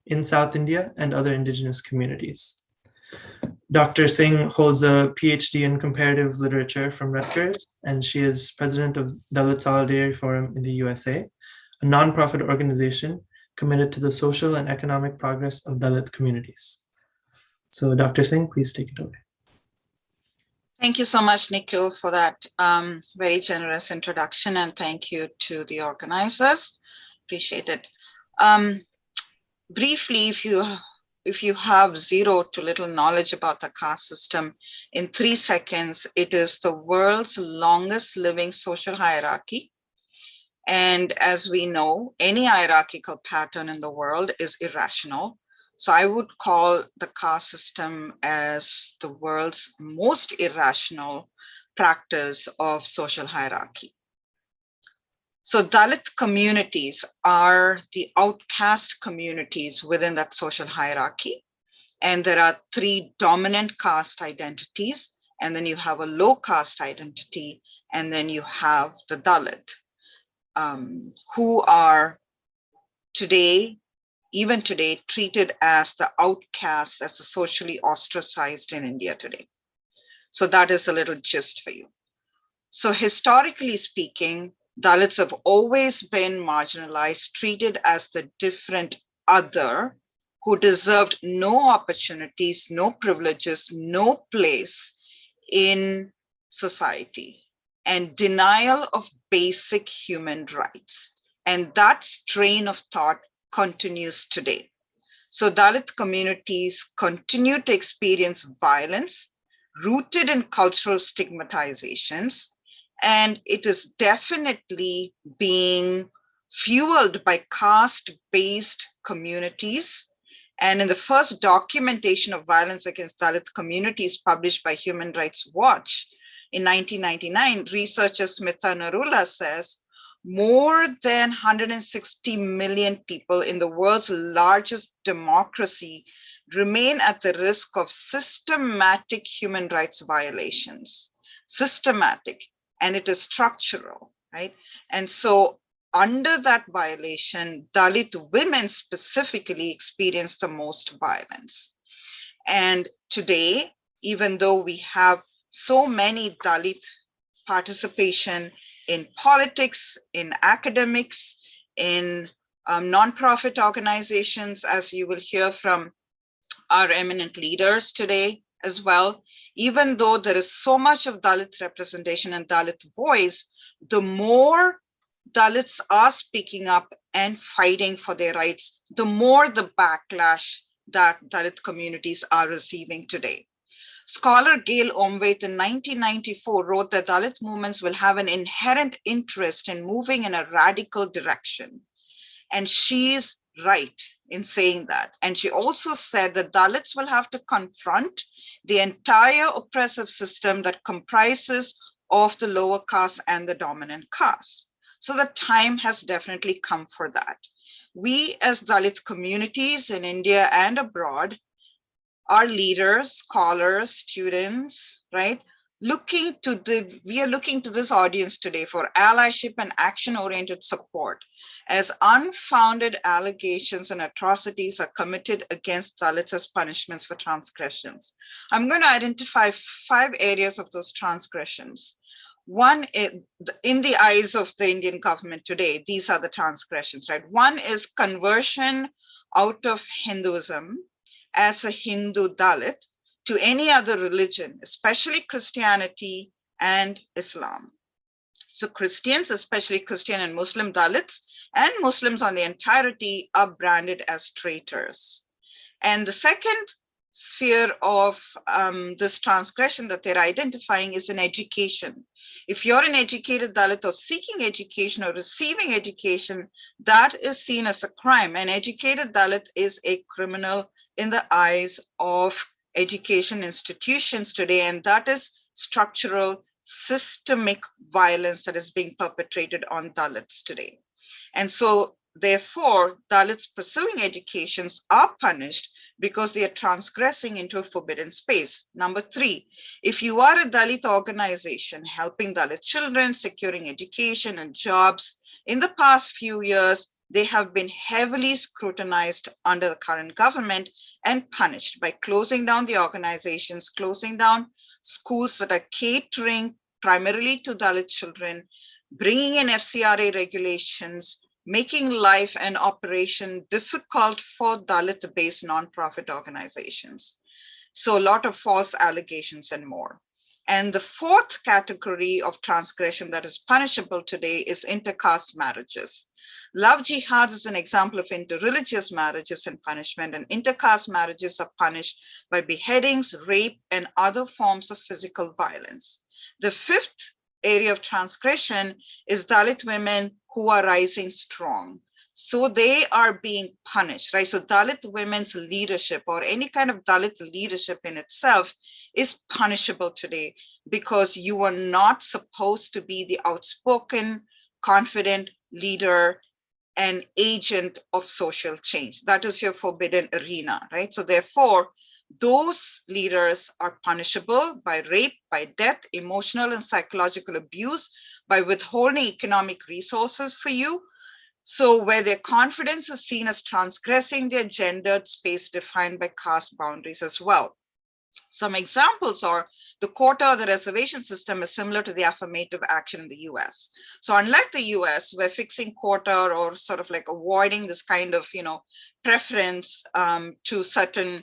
in South India and other indigenous communities. Dr. Singh holds a PhD in comparative literature from Rutgers, and she is president of Dalit Solidarity Forum in the USA, a nonprofit organization committed to the social and economic progress of Dalit communities. So Dr. Singh, please take it away. Thank you so much, Nikhil, for that very generous introduction, and thank you to the organizers. Appreciate it. Briefly, if you have zero to little knowledge about the caste system, in 3 seconds, it is the world's longest living social hierarchy. And as we know, any hierarchical pattern in the world is irrational. So I would call the caste system as the world's most irrational practice of social hierarchy. So Dalit communities are the outcast communities within that social hierarchy. And there are 3 dominant caste identities, and then you have a low caste identity, and then you have the Dalit, who are today, even today, treated as the outcasts, as the socially ostracized in India today. So that is a little gist for you. So historically speaking, Dalits have always been marginalized, treated as the different other, who deserved no opportunities, no privileges, no place in society, and denial of basic human rights. And that strain of thought continues today. So Dalit communities continue to experience violence rooted in cultural stigmatizations, and it is definitely being fueled by caste-based communities. And in the first documentation of violence against Dalit communities published by Human Rights Watch in 1999, researcher Smita Narula says, more than 160 million people in the world's largest democracy remain at the risk of systematic human rights violations. Systematic, and it is structural, right? And so under that violation, Dalit women specifically experience the most violence. And today, even though we have so many Dalit participation in politics, in academics, in nonprofit organizations, as you will hear from our eminent leaders today as well, even though there is so much of Dalit representation and Dalit voice, the more Dalits are speaking up and fighting for their rights, the more the backlash that Dalit communities are receiving today. Scholar Gail Omwait in 1994 wrote that Dalit movements will have an inherent interest in moving in a radical direction. And she's right in saying that. And she also said that Dalits will have to confront the entire oppressive system that comprises of the lower caste and the dominant caste. So the time has definitely come for that. We as Dalit communities in India and abroad, our leaders, scholars, students, right? We are looking to this audience today for allyship and action-oriented support as unfounded allegations and atrocities are committed against Dalits as punishments for transgressions. I'm going to identify 5 areas of those transgressions. One, in the eyes of the Indian government today, these are the transgressions, right? One is conversion out of Hinduism as a Hindu Dalit to any other religion, especially Christianity and Islam. So Christians, especially Christian and Muslim Dalits, and Muslims on the entirety are branded as traitors. And the second sphere of this transgression that they're identifying is in education. If you're an educated Dalit or seeking education or receiving education, that is seen as a crime. An educated Dalit is a criminal in the eyes of education institutions today, and that is structural, systemic violence that is being perpetrated on Dalits today. And so, therefore, Dalits pursuing educations are punished because they are transgressing into a forbidden space. Number 3, if you are a Dalit organization helping Dalit children, securing education and jobs, in the past few years, they have been heavily scrutinized under the current government and punished by closing down the organizations, closing down schools that are catering primarily to Dalit children, bringing in FCRA regulations, making life and operation difficult for Dalit-based nonprofit organizations. So a lot of false allegations and more. And the fourth category of transgression that is punishable today is intercaste marriages. Love jihad is an example of interreligious marriages and punishment, and intercaste marriages are punished by beheadings, rape, and other forms of physical violence. The fifth area of transgression is Dalit women who are rising strong. So they are being punished, right? So Dalit women's leadership or any kind of Dalit leadership in itself is punishable today because you are not supposed to be the outspoken, confident leader and agent of social change. That is your forbidden arena, right? So therefore, those leaders are punishable by rape, by death, emotional and psychological abuse, by withholding economic resources for you. So where their confidence is seen as transgressing their gendered space defined by caste boundaries as well. Some examples are the quota or the reservation system is similar to the affirmative action in the US. So unlike the US, where fixing quota or sort of like avoiding this kind of, preference to certain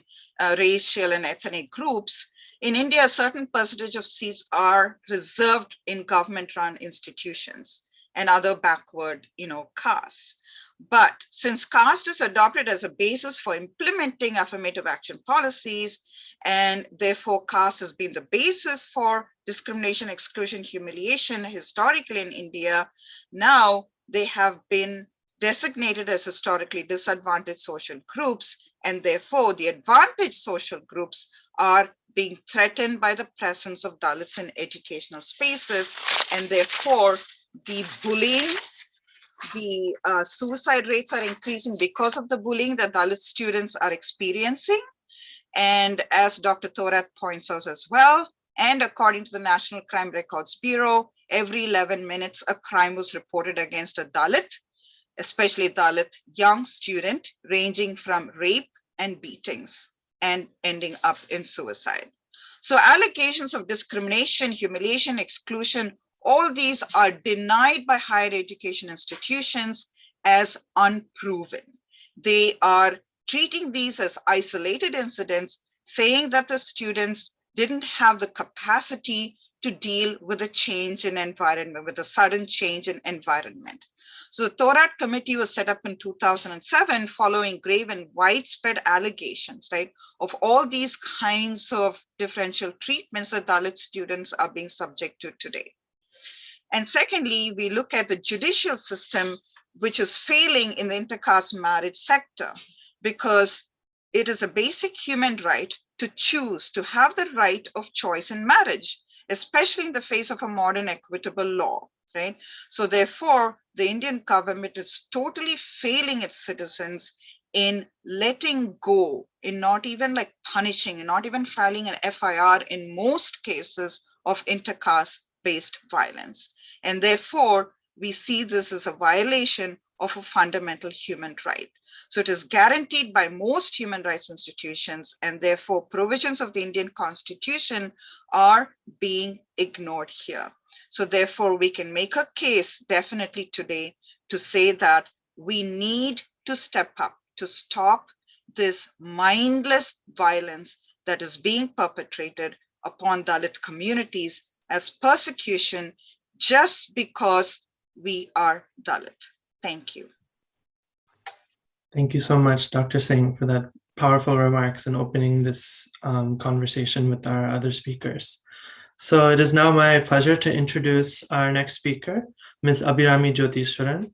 racial and ethnic groups, in India, a certain percentage of seats are reserved in government-run institutions and other backward, castes. But since caste is adopted as a basis for implementing affirmative action policies, and therefore caste has been the basis for discrimination, exclusion, humiliation historically in India, now they have been designated as historically disadvantaged social groups, and therefore the advantaged social groups are being threatened by the presence of Dalits in educational spaces, and therefore the bullying, the suicide rates are increasing because of the bullying that Dalit students are experiencing. And as Dr. Thorat points out as well, and according to the National Crime Records Bureau, every 11 minutes, a crime was reported against a Dalit, especially Dalit young student, ranging from rape and beatings and ending up in suicide. So allegations of discrimination, humiliation, exclusion, all these are denied by higher education institutions as unproven. They are treating these as isolated incidents, saying that the students didn't have the capacity to deal with a change in environment, with a sudden change in environment. So the Thorat committee was set up in 2007 following grave and widespread allegations, right, of all these kinds of differential treatments that Dalit students are being subject to today. And secondly, we look at the judicial system, which is failing in the intercaste marriage sector, because it is a basic human right to choose, to have the right of choice in marriage, especially in the face of a modern equitable law, right? So therefore, the Indian government is totally failing its citizens in letting go, in not even like punishing, and not even filing an FIR in most cases of intercaste-based violence. And therefore, we see this as a violation of a fundamental human right. So it is guaranteed by most human rights institutions, and therefore provisions of the Indian Constitution are being ignored here. So therefore, we can make a case definitely today to say that we need to step up to stop this mindless violence that is being perpetrated upon Dalit communities as persecution just because we are Dalit. Thank you. Thank you so much, Dr. Singh, for that powerful remarks and opening this conversation with our other speakers. So it is now my pleasure to introduce our next speaker, Ms. Abhirami Jyotiswaran.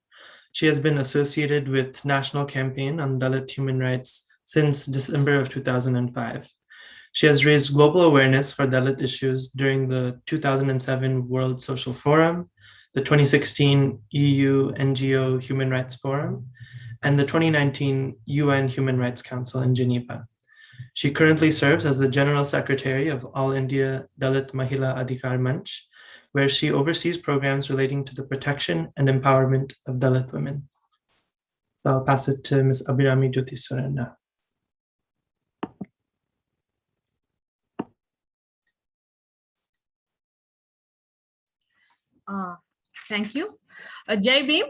She has been associated with National Campaign on Dalit Human Rights since December of 2005. She has raised global awareness for Dalit issues during the 2007 World Social Forum, the 2016 EU NGO Human Rights Forum, and the 2019 UN Human Rights Council in Geneva. She currently serves as the General Secretary of All India Dalit Mahila Adhikar Manch, where she oversees programs relating to the protection and empowerment of Dalit women. So I'll pass it to Ms. Abhirami Jyotiswaran now. Thank you. Jai Bhim.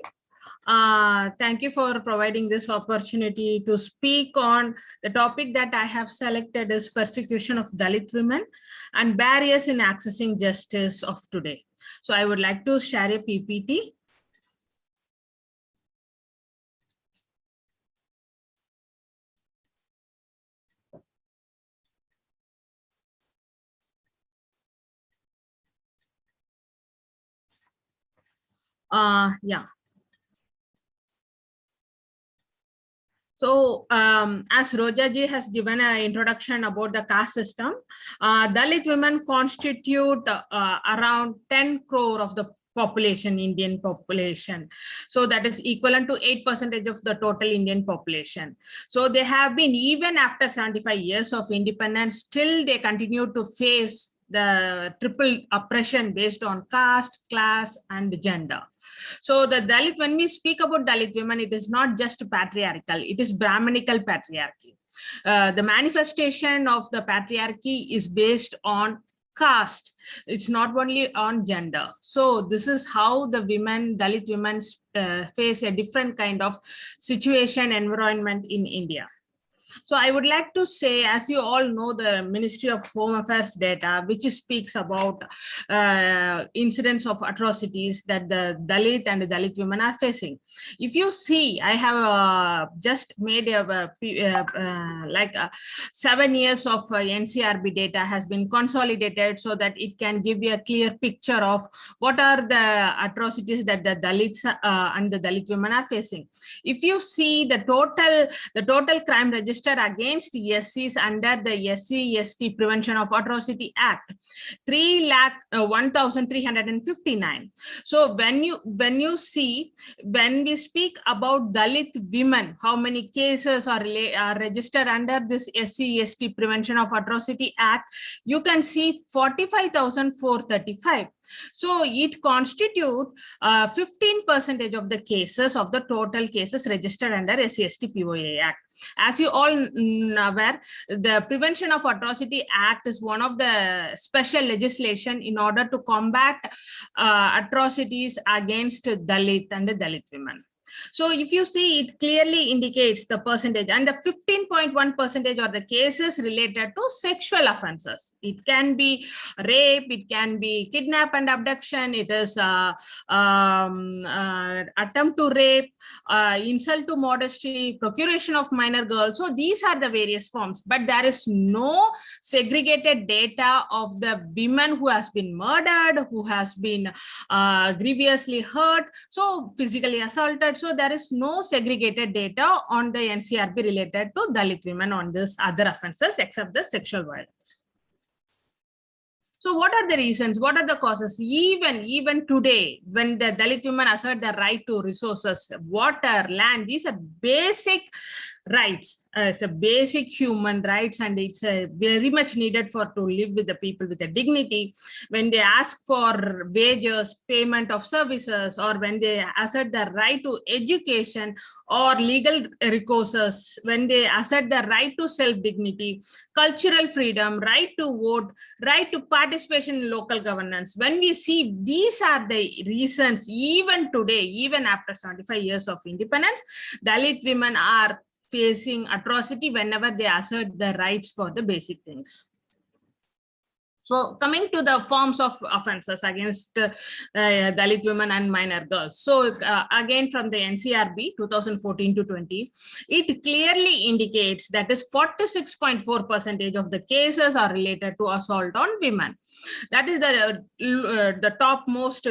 Thank you for providing this opportunity to speak on the topic that I have selected is persecution of Dalit women and barriers in accessing justice of today. So I would like to share a PPT. Yeah. So as Rojaji has given an introduction about the caste system, Dalit women constitute around 10 crore of the population, Indian population. So that is equivalent to 8% of the total Indian population. So they have been, even after 75 years of independence, still they continue to face the triple oppression based on caste, class, and gender. So the Dalit, when we speak about Dalit women, it is not just patriarchal, it is Brahmanical patriarchy. The manifestation of the patriarchy is based on caste. It's not only on gender. So this is how the women, Dalit women face a different kind of situation, environment in India. So I would like to say, as you all know, the Ministry of Home Affairs data, which speaks about incidents of atrocities that the Dalit and the Dalit women are facing. If you see, I have just made like 7 years of NCRB data has been consolidated so that it can give you a clear picture of what are the atrocities that the Dalits and the Dalit women are facing. If you see the total crime register against SCs under the SC/ST Prevention of Atrocity Act, 3,01,359. So when you see, when we speak about Dalit women, how many cases are registered under this SC/ST Prevention of Atrocity Act, you can see 45,435. So it constitutes 15% of the cases of the total cases registered under SC/ST POA Act. As you all aware, the Prevention of Atrocity Act is one of the special legislation in order to combat atrocities against Dalit and Dalit women. So if you see, it clearly indicates the percentage, and the 15.1% are the cases related to sexual offenses. It can be rape, it can be kidnap and abduction, it is attempt to rape, insult to modesty, procuration of minor girls. So these are the various forms, but there is no segregated data of the women who has been murdered, who has been grievously hurt, so physically assaulted. So there is no segregated data on the NCRB related to Dalit women on this other offenses except the sexual violence. So what are the reasons? What are the causes? Even today, when the Dalit women assert their right to resources, water, land, these are basic rights. It's a basic human rights, and it's very much needed for to live with the people with a dignity. When they ask for wages, payment of services, or when they assert the right to education or legal recourses, when they assert the right to self-dignity, cultural freedom, right to vote, right to participation in local governance, when we see these are the reasons, even today, even after 75 years of independence, Dalit women are facing atrocity whenever they assert the rights for the basic things. So coming to the forms of offenses against Dalit women and minor girls. So again, from the NCRB 2014 to 20, it clearly indicates that is 46.4% of the cases are related to assault on women. That is the topmost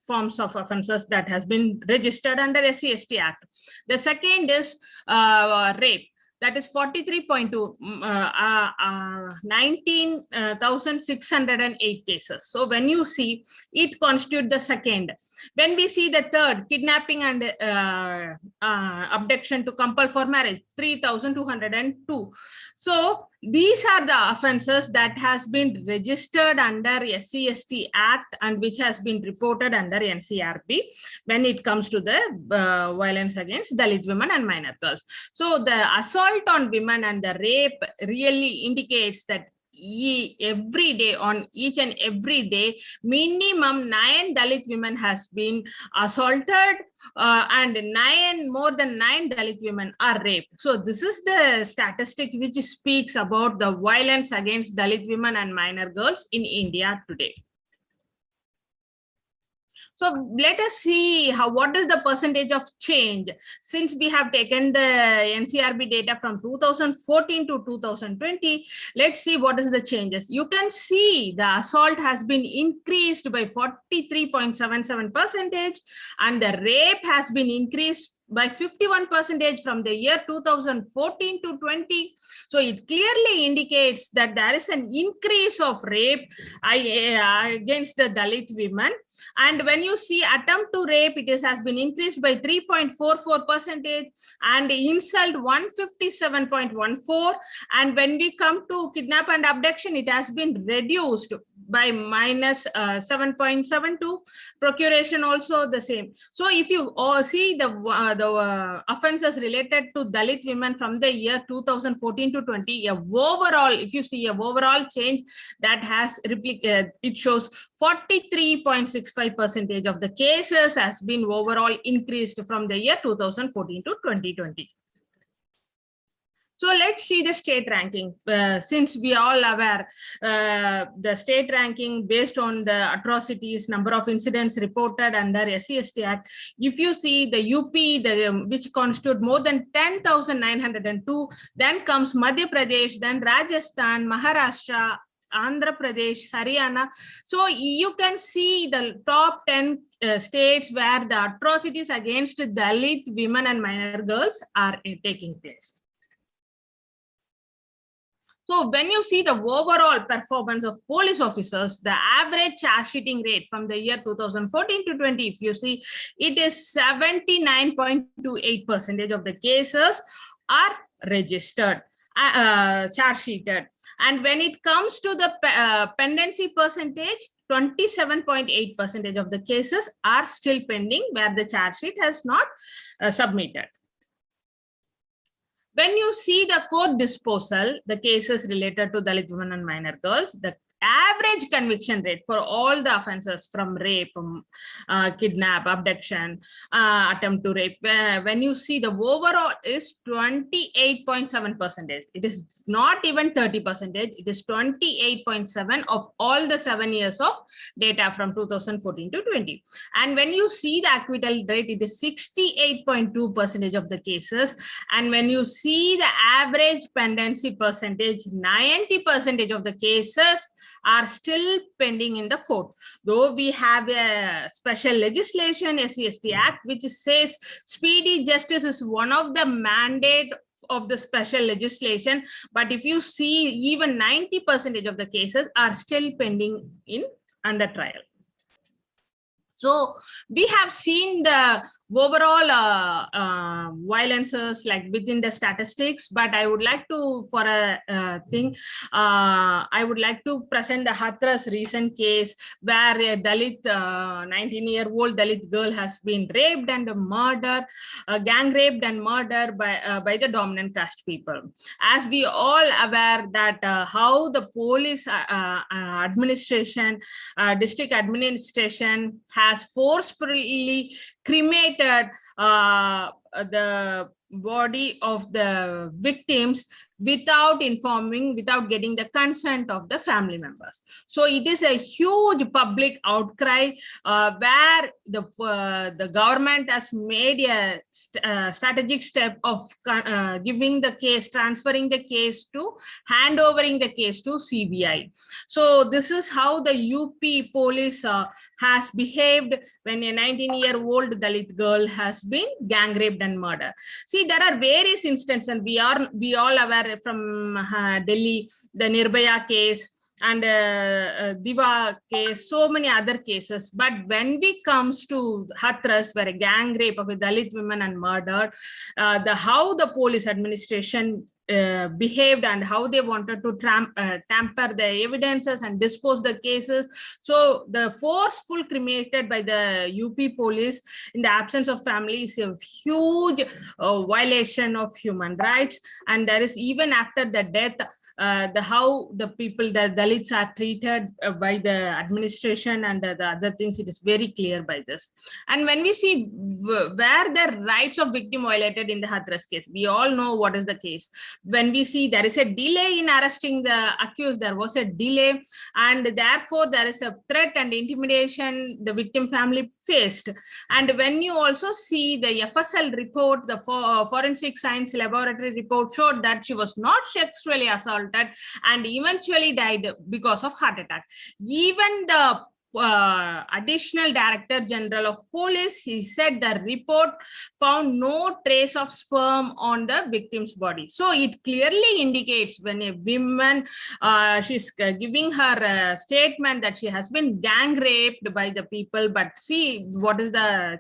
forms of offenses that has been registered under SC/ST Act. The second is rape. That is 43.2, 19,608 cases. So when you see, it constitutes the second. When we see the third, kidnapping and abduction to compel for marriage, 3,202. So These are the offences that has been registered under SC/ST Act and which has been reported under NCRB when it comes to the violence against Dalit women and minor girls. So the assault on women and the rape really indicates that every day, on each and every day, minimum 9 Dalit women has been assaulted and more than 9 Dalit women are raped. So this is the statistic which speaks about the violence against Dalit women and minor girls in India today. So let us see what is the percentage of change since we have taken the NCRB data from 2014 to 2020. Let's see what is the changes. You can see the assault has been increased by 43.77% and the rape has been increased by 51% from the year 2014 to 20. So it clearly indicates that there is an increase of rape against the Dalit women. And when you see attempt to rape, it has been increased by 3.44% and insult 157.14. And when we come to kidnap and abduction, it has been reduced by minus 7.72. Procuration also the same. So if you see the offences related to Dalit women from the year 2014 to 20, overall, if you see a overall change that has replicated, it shows 43.65% of the cases has been overall increased from the year 2014 to 2020. So let's see the state ranking. Since we all aware the state ranking based on the atrocities, number of incidents reported under SC/ST Act. If you see the UP, which constitute more than 10,902, then comes Madhya Pradesh, then Rajasthan, Maharashtra, Andhra Pradesh, Haryana. So you can see the top 10 states where the atrocities against Dalit women and minor girls are taking place. So when you see the overall performance of police officers, the average charge sheeting rate from the year 2014 to 20, if you see, it is 79.28% of the cases are registered, charge sheeted. And when it comes to the pendency percentage, 27.8% of the cases are still pending where the charge sheet has not submitted. When you see the court disposal, the cases related to Dalit women and minor girls, the average conviction rate for all the offenses from rape, kidnap, abduction, attempt to rape, when you see the overall is 28.7%. It is not even 30%. It is 28.7 of all the 7 years of data from 2014 to 20. And when you see the acquittal rate, it is 68.2% of the cases. And when you see the average pendency percentage, 90% of the cases are still pending in the court. Though we have a special legislation, SC/ST Act, which says speedy justice is one of the mandate of the special legislation. But if you see, even 90% of the cases are still pending in under trial. So we have seen the overall violences like within the statistics, but I would like to, for a thing, I would like to present the Hathras recent case where a Dalit, 19-year-old Dalit girl has been raped and murdered, gang raped and murdered by the dominant caste people. As we all aware that how the police administration, district administration has forcefully cremated the body of the victims without informing, without getting the consent of the family members. So it is a huge public outcry where the government has made a strategic step of giving the case, transferring the case to, handovering the case to CBI. So this is how the UP police has behaved when a 19-year-old Dalit girl has been gang raped and murdered. See, there are various instances, and we all aware from Delhi, the Nirbhaya case and Diva case, so many other cases. But when we comes to Hathras, where a gang rape of a Dalit woman and murdered, how the police administration behaved and how they wanted to tamper the evidences and dispose the cases. So the forceful cremated by the UP police in the absence of family is a huge violation of human rights. And there is, even after the death, how the people, the Dalits are treated by the administration and the other things, it is very clear by this. And when we see where the rights of victim violated in the Hathras case, we all know what is the case. When we see there is a delay in arresting the accused, there was a delay, and therefore there is a threat and intimidation the victim family faced. And when you also see the FSL report, the forensic science laboratory report showed that she was not sexually assaulted and eventually died because of heart attack. Even the additional director general of police, he said the report found no trace of sperm on the victim's body. So it clearly indicates when a woman, she's giving her statement that she has been gang raped by the people, but see what is the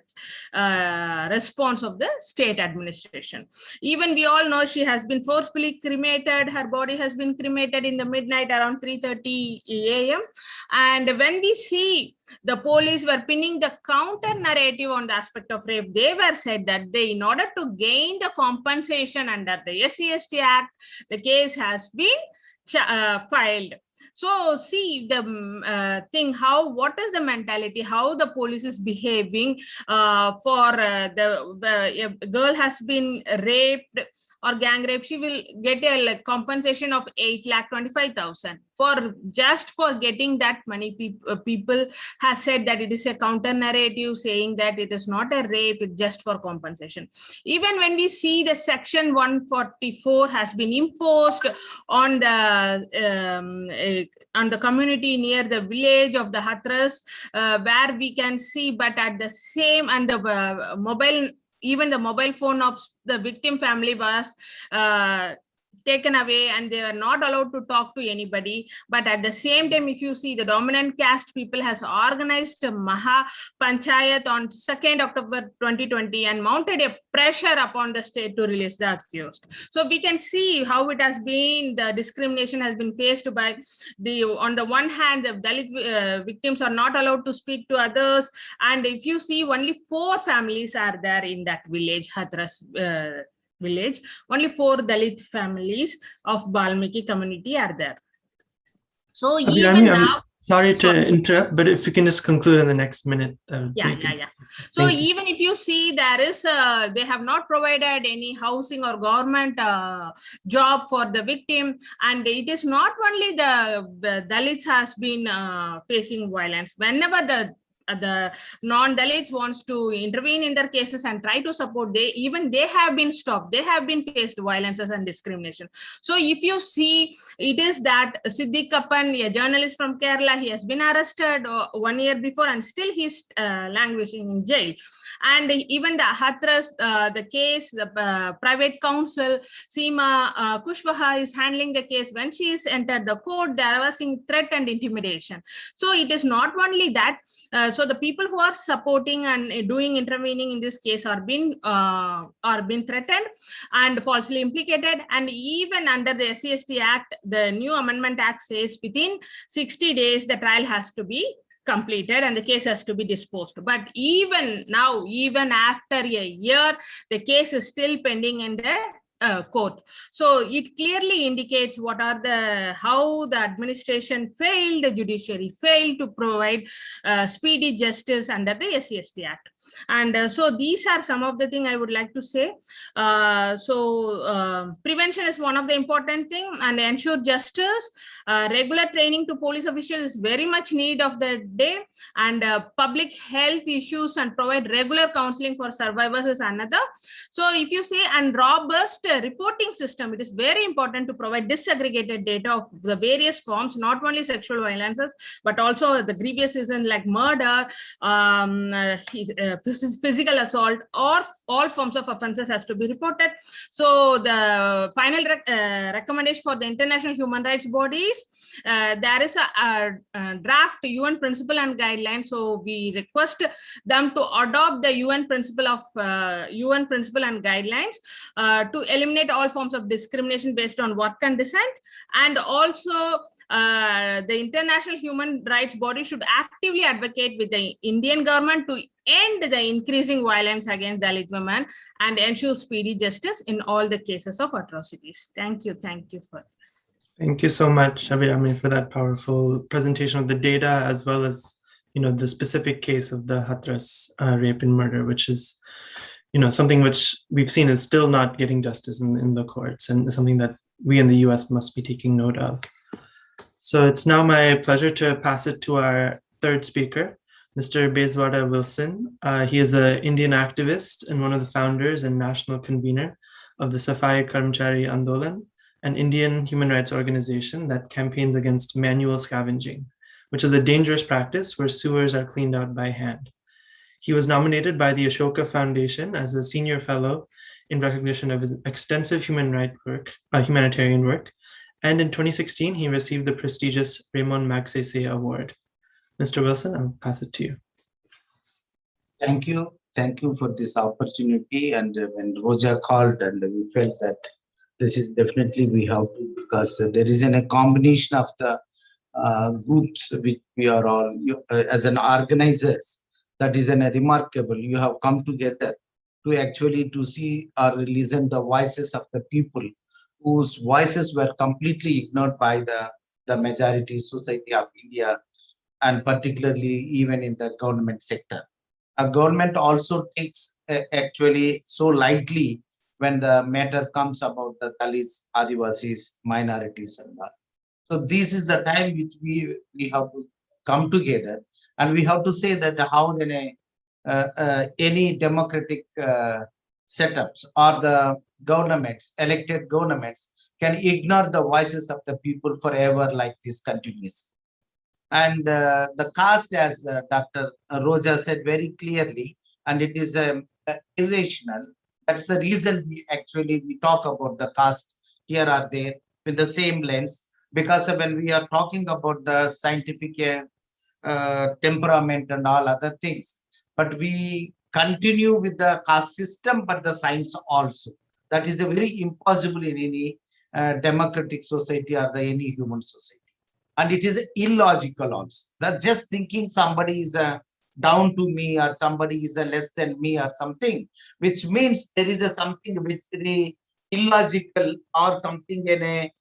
response of the state administration. Even we all know she has been forcefully cremated. Her body has been cremated in the midnight around 3:30 a.m. And when we see the police were pinning the counter narrative on the aspect of rape, they were said that they, in order to gain the compensation under the SCST Act, the case has been filed. So see the thing, what is the mentality, how the police is behaving for the girl has been raped or gang rape, she will get a compensation of 8,25,000 for just for getting that money. People has said that it is a counter narrative saying that it is not a rape, it's just for compensation. Even when we see the section 144 has been imposed on the community near the village of the Hathras, where we can see, but at the same, and the mobile, even the mobile phone of the victim family was taken away and they were not allowed to talk to anybody. But at the same time, if you see, the dominant caste people has organized a Maha Panchayat on 2nd October 2020 and mounted a pressure upon the state to release the accused. So we can see how it has been, the discrimination has been faced by on the one hand, the Dalit victims are not allowed to speak to others. And if you see, only 4 families are there in that village, Hathras village. Only 4 Dalit families of Balmiki community are there. So even now, sorry to interrupt, but if you can just conclude in the next minute. Yeah. So even if you see, there is they have not provided any housing or government job for the victim, and it is not only the Dalits has been facing violence. Whenever the non-Dalits wants to intervene in their cases and try to support, they have been stopped. They have been faced violences and discrimination. So if you see, it is that Siddiq Kappan, a journalist from Kerala, he has been arrested 1 year before and still he's languishing in jail. And even the Hathras, the case, the private counsel, Seema Kushwaha is handling the case. When she is entered the court, there was threat and intimidation. So it is not only that, so the people who are supporting and intervening in this case are being threatened and falsely implicated. And even under the SCST Act, the new amendment act says within 60 days, the trial has to be completed and the case has to be disposed. But even now, even after a year, the case is still pending in the court. So it clearly indicates how the administration failed, the judiciary failed to provide speedy justice under the SCST Act. And so these are some of the things I would like to say. Prevention is one of the important things, and ensure justice. Regular training to police officials is very much need of the day, and public health issues and provide regular counseling for survivors is another. So if you say, and robust reporting system, it is very important to provide disaggregated data of the various forms, not only sexual violences, but also the grievous reasons like murder, physical assault, or all forms of offenses has to be reported. So the final recommendation for the international human rights bodies, there is a draft UN principle and guidelines. So we request them to adopt the UN principle and guidelines to eliminate all forms of discrimination based on work and descent. And also, the international human rights body should actively advocate with the Indian government to end the increasing violence against Dalit women and ensure speedy justice in all the cases of atrocities. Thank you. Thank you for this. Thank you so much, Abhirami, for that powerful presentation of the data, as well as, the specific case of the Hathras rape and murder, which is, something which we've seen is still not getting justice in the courts, and something that we in the US must be taking note of. So it's now my pleasure to pass it to our third speaker, Mr. Bezwada Wilson. He is an Indian activist and one of the founders and national convener of the Safai Karmchari Andolan, an Indian human rights organization that campaigns against manual scavenging, which is a dangerous practice where sewers are cleaned out by hand. He was nominated by the Ashoka Foundation as a senior fellow in recognition of his extensive humanitarian work. And in 2016, he received the prestigious Raymond Magsaysay Award. Mr. Wilson, I'll pass it to you. Thank you. Thank you for this opportunity. And when Roja called, and we felt that this is definitely we have to, because there is a combination of the groups which we are all, as an organizers, that is remarkable. You have come together to actually to see or listen the voices of the people whose voices were completely ignored by the majority society of India, and particularly even in the government sector. A government also takes actually so lightly when the matter comes about the Dalits, Adivasis, minorities and all. So this is the time which we have to come together, and we have to say that how then any democratic setups or the governments, elected governments, can ignore the voices of the people forever like this continues. And the caste, as Dr. Roja said very clearly, and it is irrational. That's the reason we talk about the caste here or there with the same lens, because when we are talking about the scientific temperament and all other things, but we continue with the caste system, but the science also. That is a very impossible in any democratic society or any human society. And it is illogical also. That just thinking somebody is down to me or somebody is less than me or something, which means there is something which is illogical or something in a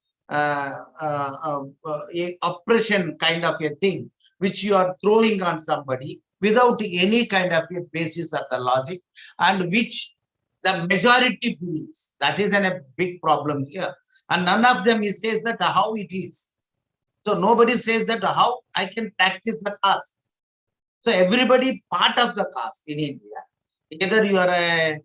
oppression kind of a thing, which you are throwing on somebody without any kind of a basis of the logic, and which the majority believes. That is a big problem here. And none of them says that how it is. So nobody says that how I can practice the caste. So everybody part of the caste in India. Either you are a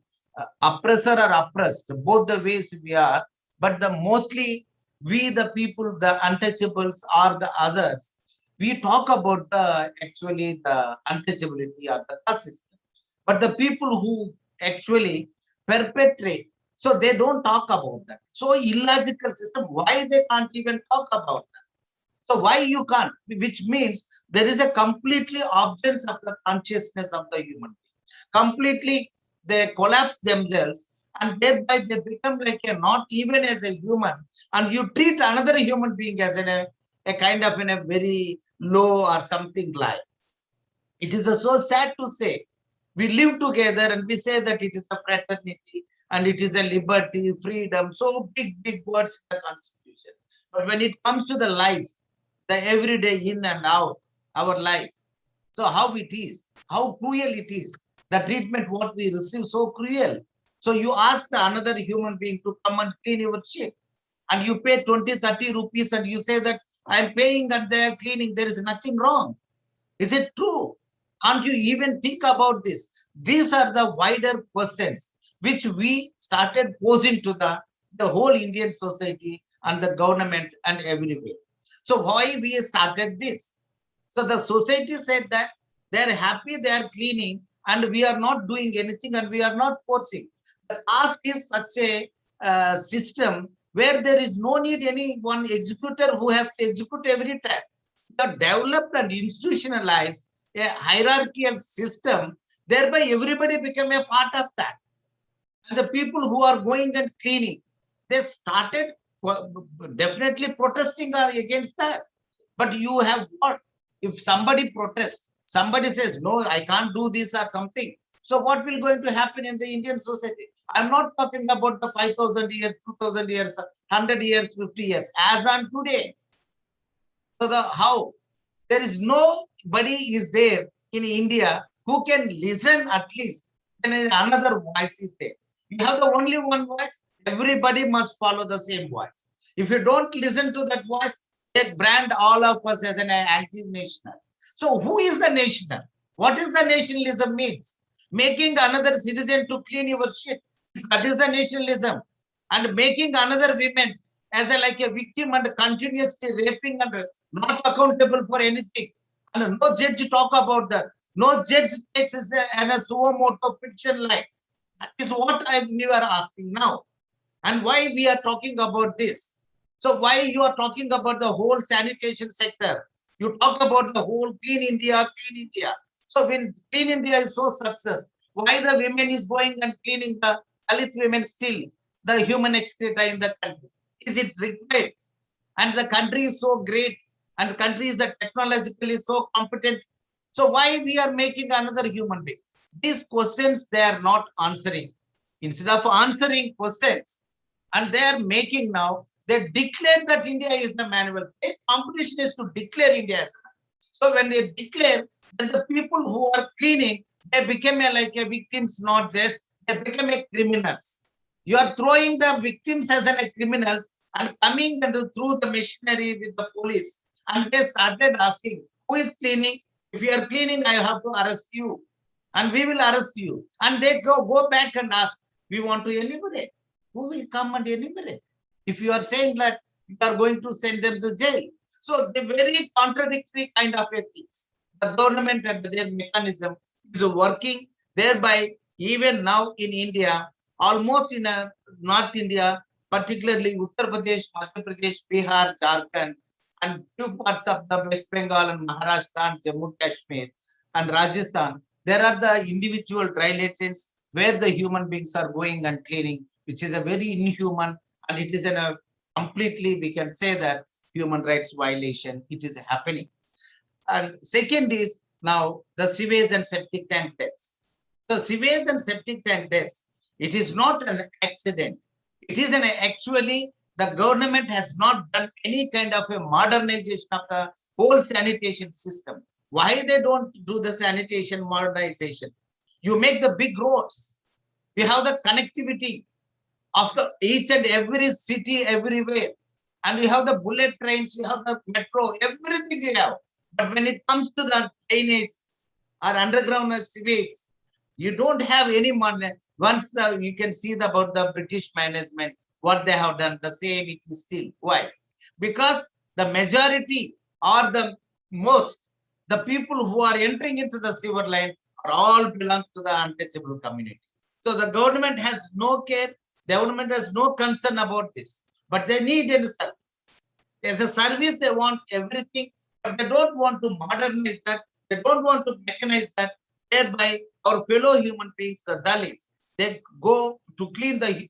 oppressor or oppressed, both the ways we are, but the mostly we the people, the untouchables or the others, we talk about the actually the untouchability or the caste system. But the people who actually perpetrate, so they don't talk about that. So illogical system, why they can't even talk about that? So why you can't? Which means there is a completely absence of the consciousness of the human being. Completely they collapse themselves, and thereby they become like a not even as a human, and you treat another human being as a kind of in a very low or something like. It is so sad to say. We live together and we say that it is a fraternity and it is a liberty, freedom, so big words in the Constitution. But when it comes to the life, the everyday in and out, our life, so how it is, how cruel it is, the treatment what we receive, so cruel. So you ask the another human being to come and clean your shit, and you pay 20-30 rupees and you say that I'm paying and they're cleaning, there is nothing wrong. Is it true? Can't you even think about this? These are the wider questions which we started posing to the whole Indian society and the government and everywhere. So why we started this? So the society said that they're happy, they are cleaning, and we are not doing anything and we are not forcing. The caste is such a system where there is no need any one executor who has to execute every time. The developed and institutionalized a hierarchical system, thereby everybody become a part of that. And the people who are going and cleaning, they started definitely protesting against that. But you have what? If somebody protests, somebody says, no, I can't do this or something. So what will going to happen in the Indian society? I'm not talking about the 5,000 years, 2,000 years, 100 years, 50 years, as on today. So how? There is nobody is there in India who can listen at least, and another voice is there. You have the only one voice, everybody must follow the same voice. If you don't listen to that voice, they brand all of us as an anti-national. So who is the national? What is the nationalism means? Making another citizen to clean your shit. That is the nationalism. And making another woman as like a victim and continuously raping and not accountable for anything. And no judge talk about that. No judge takes as a suo moto fiction like. That is what we are asking now. And why we are talking about this. So why you are talking about the whole sanitation sector? You talk about the whole clean India, clean India. So when clean India is so success, why the women is going and cleaning the Dalit women still, the human excreta in the country? Is it required? And the country is so great, and the country is technologically so competent. So why we are making another human being? These questions they are not answering. Instead of answering questions, and they are making now, they declare that India is the manual. The competition is to declare India. So when they declare, then the people who are cleaning, they become like a victims, not just, they become a criminals. You are throwing the victims as a criminals and coming through the machinery with the police. And they started asking, who is cleaning? If you are cleaning, I have to arrest you. And we will arrest you. And they go back and ask, we want to eliminate. Who will come and eliminate? If you are saying that you are going to send them to jail. So the very contradictory kind of ethics. The government and their mechanism is working, thereby even now in India, almost in North India, particularly Uttar Pradesh, Madhya Pradesh, Bihar, Jharkhand, and few parts of the West Bengal and Maharashtra and Jammu Kashmir and Rajasthan, there are the individual dry latrines where the human beings are going and cleaning, which is a very inhuman, and it is a completely, we can say that, human rights violation. It is happening. And second is now the sewage and septic tank deaths. So sewage and septic tank deaths, it is not an accident. It is actually the government has not done any kind of a modernization of the whole sanitation system. Why they don't do the sanitation modernization? You make the big roads. You have the connectivity of the each and every city everywhere. And you have the bullet trains, you have the metro, everything you have. But when it comes to the drainage or underground sewage, you don't have any money. Once you can see about the British management, what they have done, the same it is still. Why? Because the majority or the most, the people who are entering into the sewer line are all belong to the untouchable community. So the government has no care, the government has no concern about this, but they need a service. As a service, they want everything, but they don't want to modernize that. They don't want to mechanize that. Thereby, our fellow human beings, the Dalits, they go to clean the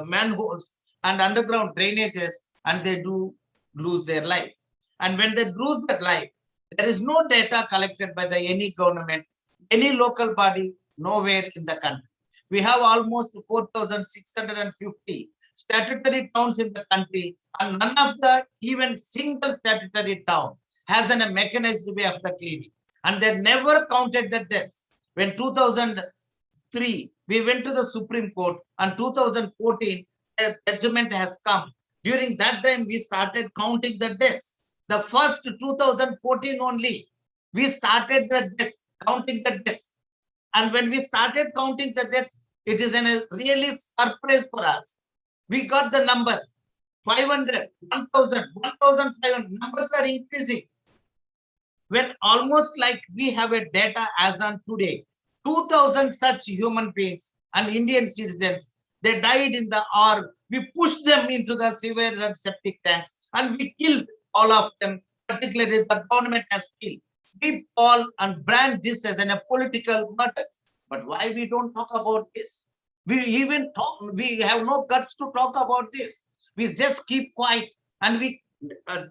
manholes and underground drainages, and they do lose their life. And when they lose their life, there is no data collected by any government, any local body, nowhere in the country. We have almost 4,650 statutory towns in the country, and none of the even single statutory town has a mechanized way of the cleaning. And they never counted the deaths. When 2003, we went to the Supreme Court, and 2014, a judgment has come. During that time, we started counting the deaths. The first 2014 only, we started the deaths, counting the deaths. And when we started counting the deaths, it is a really surprise for us. We got the numbers, 500, 1,000, 1,500, numbers are increasing. When almost like we have a data as on today, 2,000 such human beings and Indian citizens, they died in the or we pushed them into the sewers and septic tanks, and we killed all of them, particularly the government has killed. We all and brand this as a political matter. But why we don't talk about this? We have no guts to talk about this. We just keep quiet and we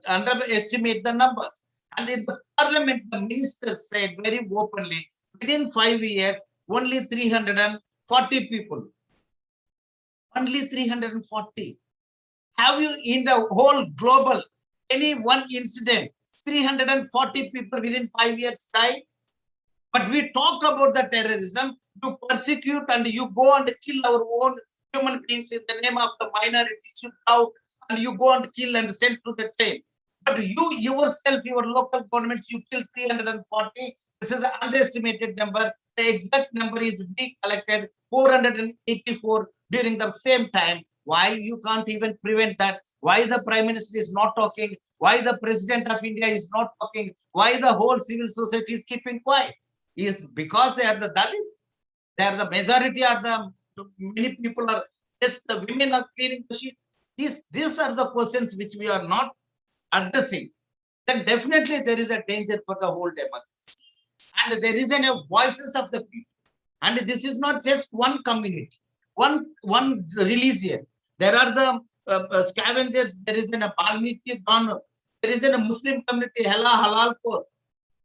underestimate the numbers. And in the parliament, the minister said very openly, within 5 years, only 340 people. Only 340. Have you in the whole global, any one incident, 340 people within 5 years died? But we talk about the terrorism, you persecute and you go and kill our own human beings in the name of the minorities you doubt, and you go and kill and send to the jail. But you yourself, your local governments, you kill 340. This is an underestimated number. The exact number is we collected 484 during the same time. Why you can't even prevent that? Why the Prime Minister is not talking? Why the President of India is not talking? Why the whole civil society is keeping quiet? Is because they are the Dalits? They are the majority of the many people are just the women are cleaning the sheet. These are the questions which we are not addressing. Then definitely there is a danger for the whole democracy. And there is a voices of the people. And this is not just one community, one religion. There are the scavengers. There is a Balmiki Dano. There is a Muslim community, Halal Kor.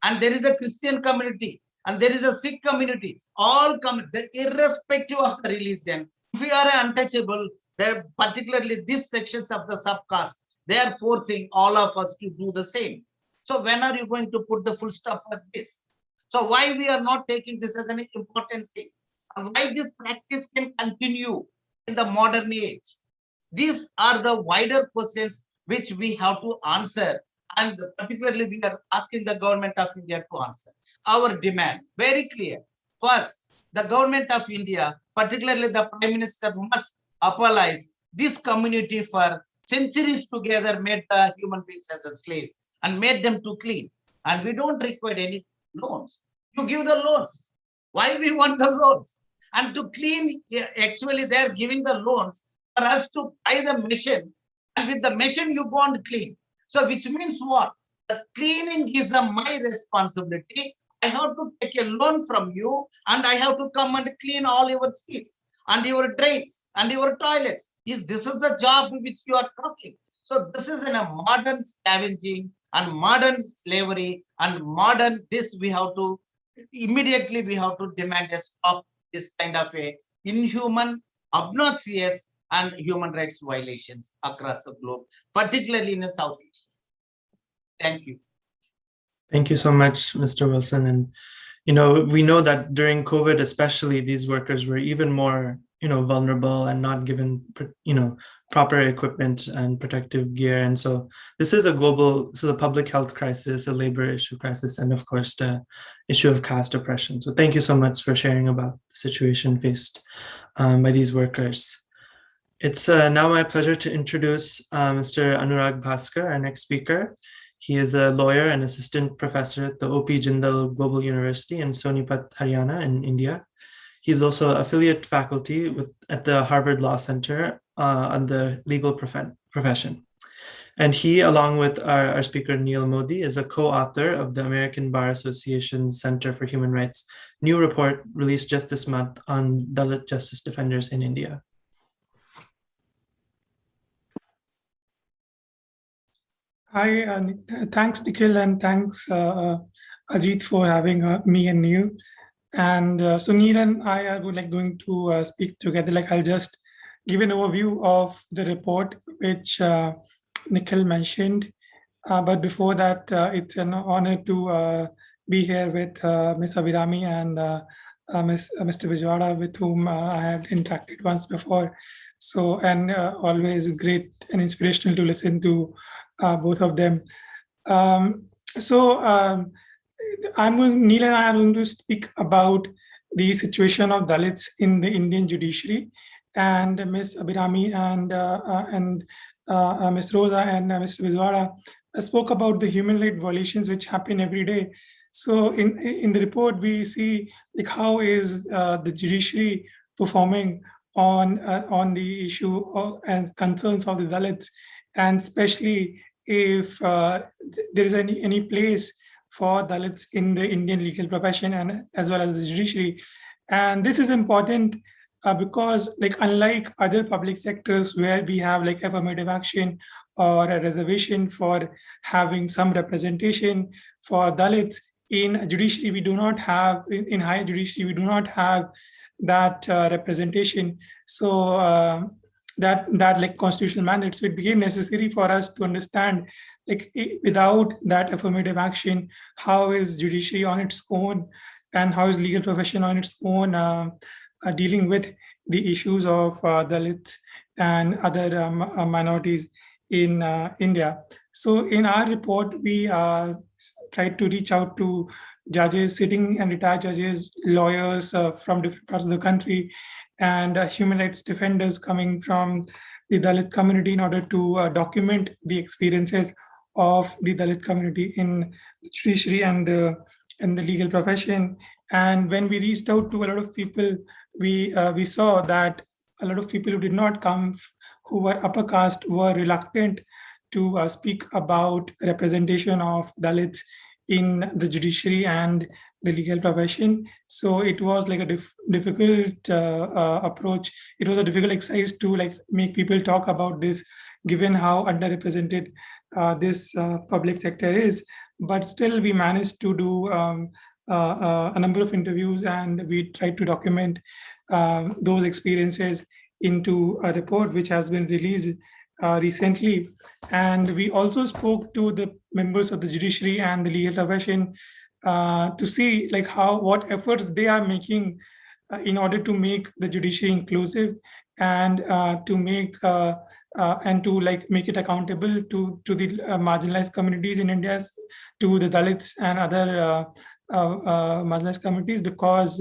And there is a Christian community. And there is a Sikh community. All irrespective of the religion. If we are untouchable, particularly these sections of the subcaste, they are forcing all of us to do the same. So when are you going to put the full stop at this? So why we are not taking this as an important thing? And why this practice can continue in the modern age? These are the wider questions which we have to answer. And particularly we are asking the government of India to answer. Our demand, very clear. First, the government of India, particularly the Prime Minister, must apologize this community for centuries together made the human beings as slaves and made them to clean. And we don't require any loans. You give the loans. Why we want the loans? And to clean, actually they are giving the loans for us to buy the machine. And with the machine you go and clean. So which means what? The cleaning is my responsibility. I have to take a loan from you and I have to come and clean all your streets and your drains and your toilets. This is the job which you are talking. So this is in a modern scavenging and modern slavery and modern this we have to immediately we have to demand a stop this kind of a inhuman, obnoxious and human rights violations across the globe, particularly in the South Asia. Thank you. Thank you so much, Mr. Wilson. And, we know that during COVID, especially, these workers were even more, vulnerable and not given, proper equipment and protective gear. And so this is a public health crisis, a labor issue crisis, and of course, the issue of caste oppression. So thank you so much for sharing about the situation faced by these workers. It's now my pleasure to introduce Mr. Anurag Bhaskar, our next speaker. He is a lawyer and assistant professor at the O.P. Jindal Global University in Sonipat, Haryana in India. He is also affiliate faculty at the Harvard Law Center on the legal profession. And he, along with our speaker Neil Modi, is a co-author of the American Bar Association's Center for Human Rights new report released just this month on Dalit justice defenders in India. Hi, thanks Nikhil, and thanks Ajit for having me and Neil. And Sunil and I are going to speak together. I'll just give an overview of the report which Nikhil mentioned. But before that, it's an honor to be here with Ms. Abhirami and Mr. Vishwanath, with whom I had interacted once before. So, and always great and inspirational to listen to both of them. Neil and I are going to speak about the situation of Dalits in the Indian judiciary, and Ms. Abhirami and Ms. Rosa and Mr. Vishwanath spoke about the human rights violations which happen every day. So in the report, we see how is the judiciary performing on the issue and concerns of the Dalits, and especially if there is any place for Dalits in the Indian legal profession and as well as the judiciary. And this is important because like unlike other public sectors where we have like affirmative action or a reservation for having some representation for Dalits, in judiciary we do not have, in higher judiciary we do not have that representation. So that like constitutional mandate, so it became necessary for us to understand like without that affirmative action, how is judiciary on its own and how is legal profession on its own dealing with the issues of Dalits and other minorities in India. So in our report, we tried to reach out to judges, sitting and retired judges, lawyers from different parts of the country, and human rights defenders coming from the Dalit community in order to document the experiences of the Dalit community in the judiciary and the legal profession. And when we reached out to a lot of people, we saw that a lot of people who did not come, who were upper caste, were reluctant to speak about representation of Dalits in the judiciary and the legal profession. So it was like a difficult approach. It was a difficult exercise to like make people talk about this, given how underrepresented this public sector is. But still, we managed to do a number of interviews, and we tried to document those experiences into a report which has been released recently. And we also spoke to the members of the judiciary and the legal profession to see like what efforts they are making in order to make the judiciary inclusive and to make and to like make it accountable to the marginalized communities in India, to the Dalits and other marginalized communities, because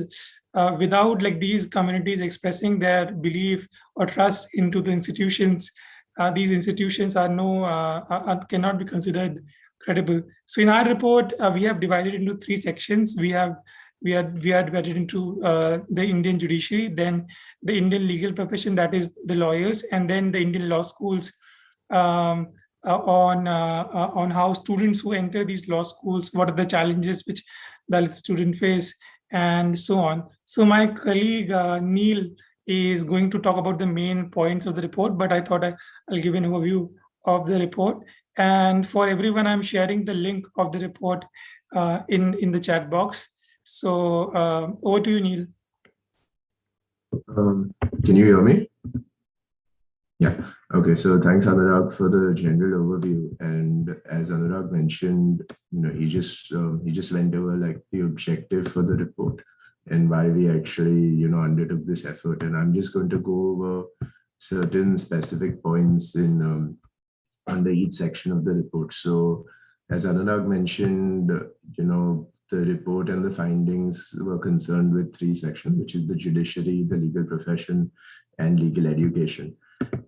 without like these communities expressing their belief or trust into the institutions, these institutions cannot be considered credible. So in our report, we have divided into 3 sections. We are divided into the Indian judiciary, then the Indian legal profession, that is the lawyers, and then the Indian law schools, on how students who enter these law schools, what are the challenges which Dalit students face, and so on. So my colleague Neil is going to talk about the main points of the report, but I thought I'll give an overview of the report. And for everyone, I'm sharing the link of the report in the chat box. So over to you, Neil. Can you hear me? Yeah. Okay. So thanks, Anurag, for the general overview. And as Anurag mentioned, he just went over like the objective for the report and why we actually undertook this effort. And I'm just going to go over certain specific points in under each section of the report. So as Anurag mentioned, the report and the findings were concerned with 3 sections, which is the judiciary, the legal profession, and legal education.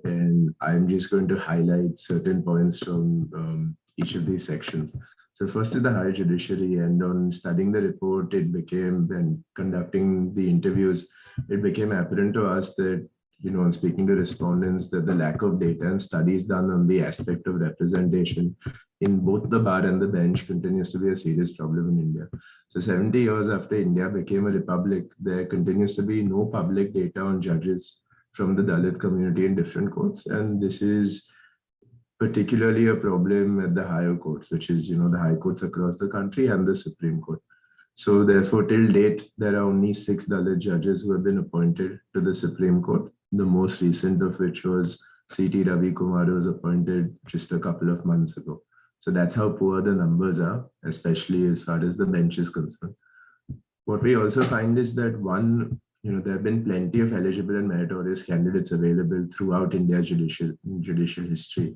And I'm just going to highlight certain points from each of these sections. So first is the higher judiciary, and on studying the report, and conducting the interviews, it became apparent to us that, on speaking to respondents, that the lack of data and studies done on the aspect of representation in both the bar and the bench continues to be a serious problem in India. So 70 years after India became a republic, there continues to be no public data on judges from the Dalit community in different courts. And this is particularly a problem at the higher courts, which is, the high courts across the country and the Supreme Court. So therefore, till date, there are only 6 Dalit judges who have been appointed to the Supreme Court, the most recent of which was C.T. Ravi Kumar, who was appointed just a couple of months ago. So that's how poor the numbers are, especially as far as the bench is concerned. What we also find is that there have been plenty of eligible and meritorious candidates available throughout India's judicial history.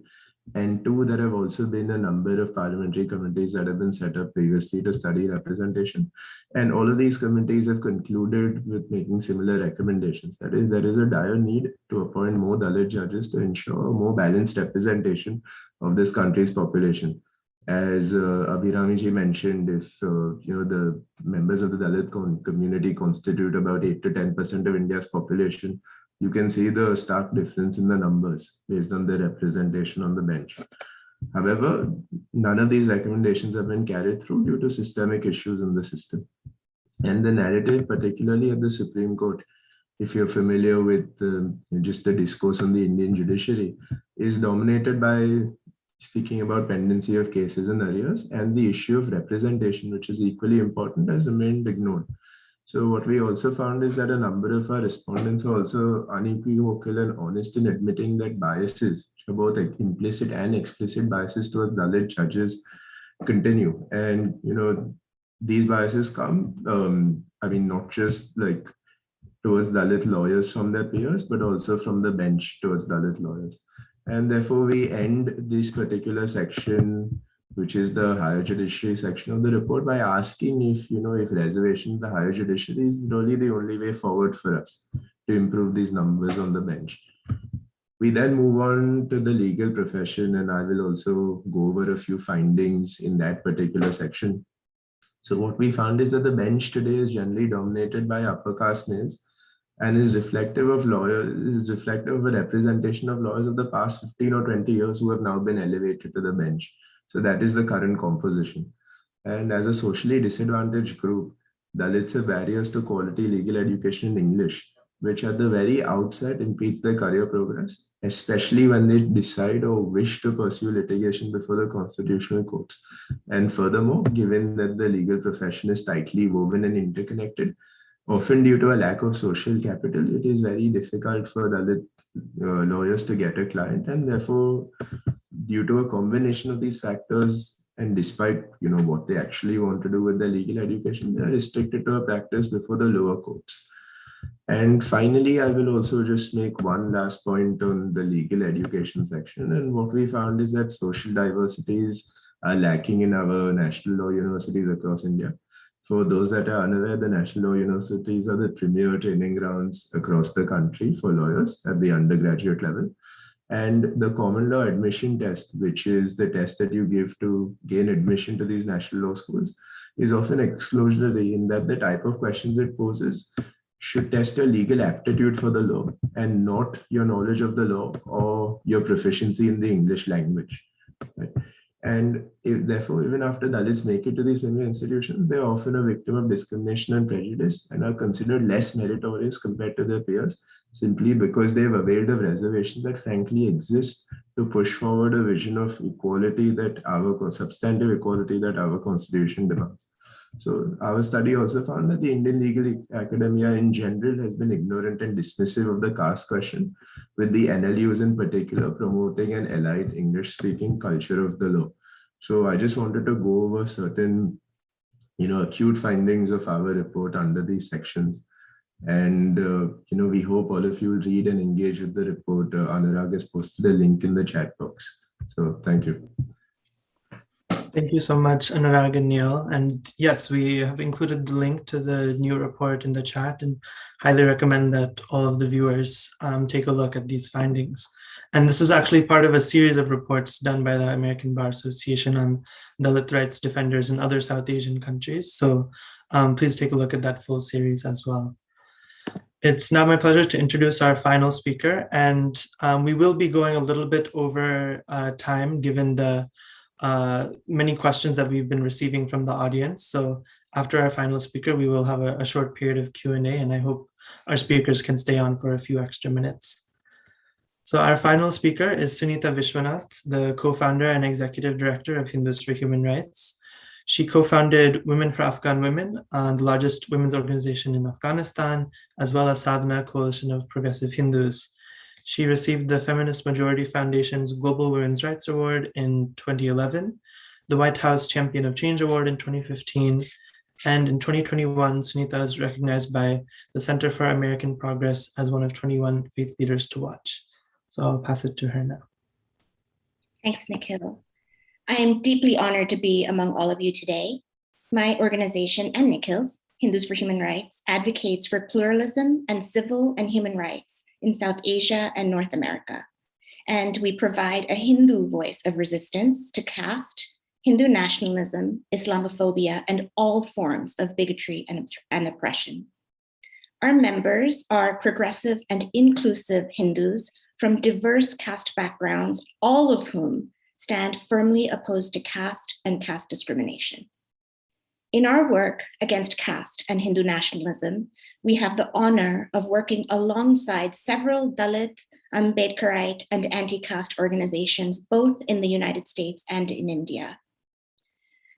And 2, there have also been a number of parliamentary committees that have been set up previously to study representation. And all of these committees have concluded with making similar recommendations. That is, there is a dire need to appoint more Dalit judges to ensure a more balanced representation of this country's population. As Abhiramiji mentioned, if the members of the Dalit community constitute about 8 to 10% of India's population, you can see the stark difference in the numbers based on the representation on the bench. However, none of these recommendations have been carried through due to systemic issues in the system. And the narrative, particularly at the Supreme Court, if you're familiar with just the discourse on the Indian judiciary, is dominated by speaking about pendency of cases and arrears, and the issue of representation, which is equally important, has remained ignored. So what we also found is that a number of our respondents are also unequivocal and honest in admitting that biases, both implicit and explicit biases towards Dalit judges, continue. And, these biases come, not just like towards Dalit lawyers from their peers, but also from the bench towards Dalit lawyers. And therefore, we end this particular section, which is the higher judiciary section of the report, by asking if reservation of the higher judiciary is really the only way forward for us to improve these numbers on the bench. We then move on to the legal profession, and I will also go over a few findings in that particular section. So what we found is that the bench today is generally dominated by upper caste males and is reflective of a representation of lawyers of the past 15 or 20 years who have now been elevated to the bench. So that is the current composition. And as a socially disadvantaged group, Dalits have barriers to quality legal education in English, which at the very outset impedes their career progress, especially when they decide or wish to pursue litigation before the constitutional courts. And furthermore, given that the legal profession is tightly woven and interconnected, often due to a lack of social capital, it is very difficult for Dalit lawyers to get a client. And therefore, due to a combination of these factors, and despite what they actually want to do with their legal education, they are restricted to a practice before the lower courts. And finally, I will also just make one last point on the legal education section. And what we found is that social diversities are lacking in our national law universities across India. For those that are unaware, the national law universities are the premier training grounds across the country for lawyers at the undergraduate level. And the common law admission test, which is the test that you give to gain admission to these national law schools, is often exclusionary in that the type of questions it poses should test your legal aptitude for the law and not your knowledge of the law or your proficiency in the English language. Right? And therefore, even after Dalits make it to these premier institutions, they're often a victim of discrimination and prejudice and are considered less meritorious compared to their peers, simply because they've availed of reservations that frankly exist to push forward a vision of equality that substantive equality that our constitution demands. So our study also found that the Indian legal academia in general has been ignorant and dismissive of the caste question, with the NLUs in particular promoting an elite English-speaking culture of the law. So I just wanted to go over certain, acute findings of our report under these sections. And, we hope all of you read and engage with the report. Anurag has posted a link in the chat box. So thank you. Thank you so much, Anurag and Neil. And yes, we have included the link to the new report in the chat and highly recommend that all of the viewers take a look at these findings. And this is actually part of a series of reports done by the American Bar Association on Dalit rights defenders in other South Asian countries. So please take a look at that full series as well. It's now my pleasure to introduce our final speaker, and we will be going a little bit over time given the many questions that we've been receiving from the audience. So after our final speaker, we will have a short period of Q&A, and I hope our speakers can stay on for a few extra minutes. So our final speaker is Sunita Vishwanath, the co-founder and executive director of Hindus for Human Rights. She co-founded Women for Afghan Women, the largest women's organization in Afghanistan, as well as Sadhana Coalition of Progressive Hindus. She received the Feminist Majority Foundation's Global Women's Rights Award in 2011, the White House Champion of Change Award in 2015, and in 2021, Sunita is recognized by the Center for American Progress as one of 21 faith leaders to watch. So I'll pass it to her now. Thanks, Nikhil. I am deeply honored to be among all of you today. My organization and Nikhil's, Hindus for Human Rights, advocates for pluralism and civil and human rights in South Asia and North America. And we provide a Hindu voice of resistance to caste, Hindu nationalism, Islamophobia, and all forms of bigotry and oppression. Our members are progressive and inclusive Hindus from diverse caste backgrounds, all of whom stand firmly opposed to caste and caste discrimination. In our work against caste and Hindu nationalism, we have the honor of working alongside several Dalit, Ambedkarite, and anti-caste organizations, both in the United States and in India.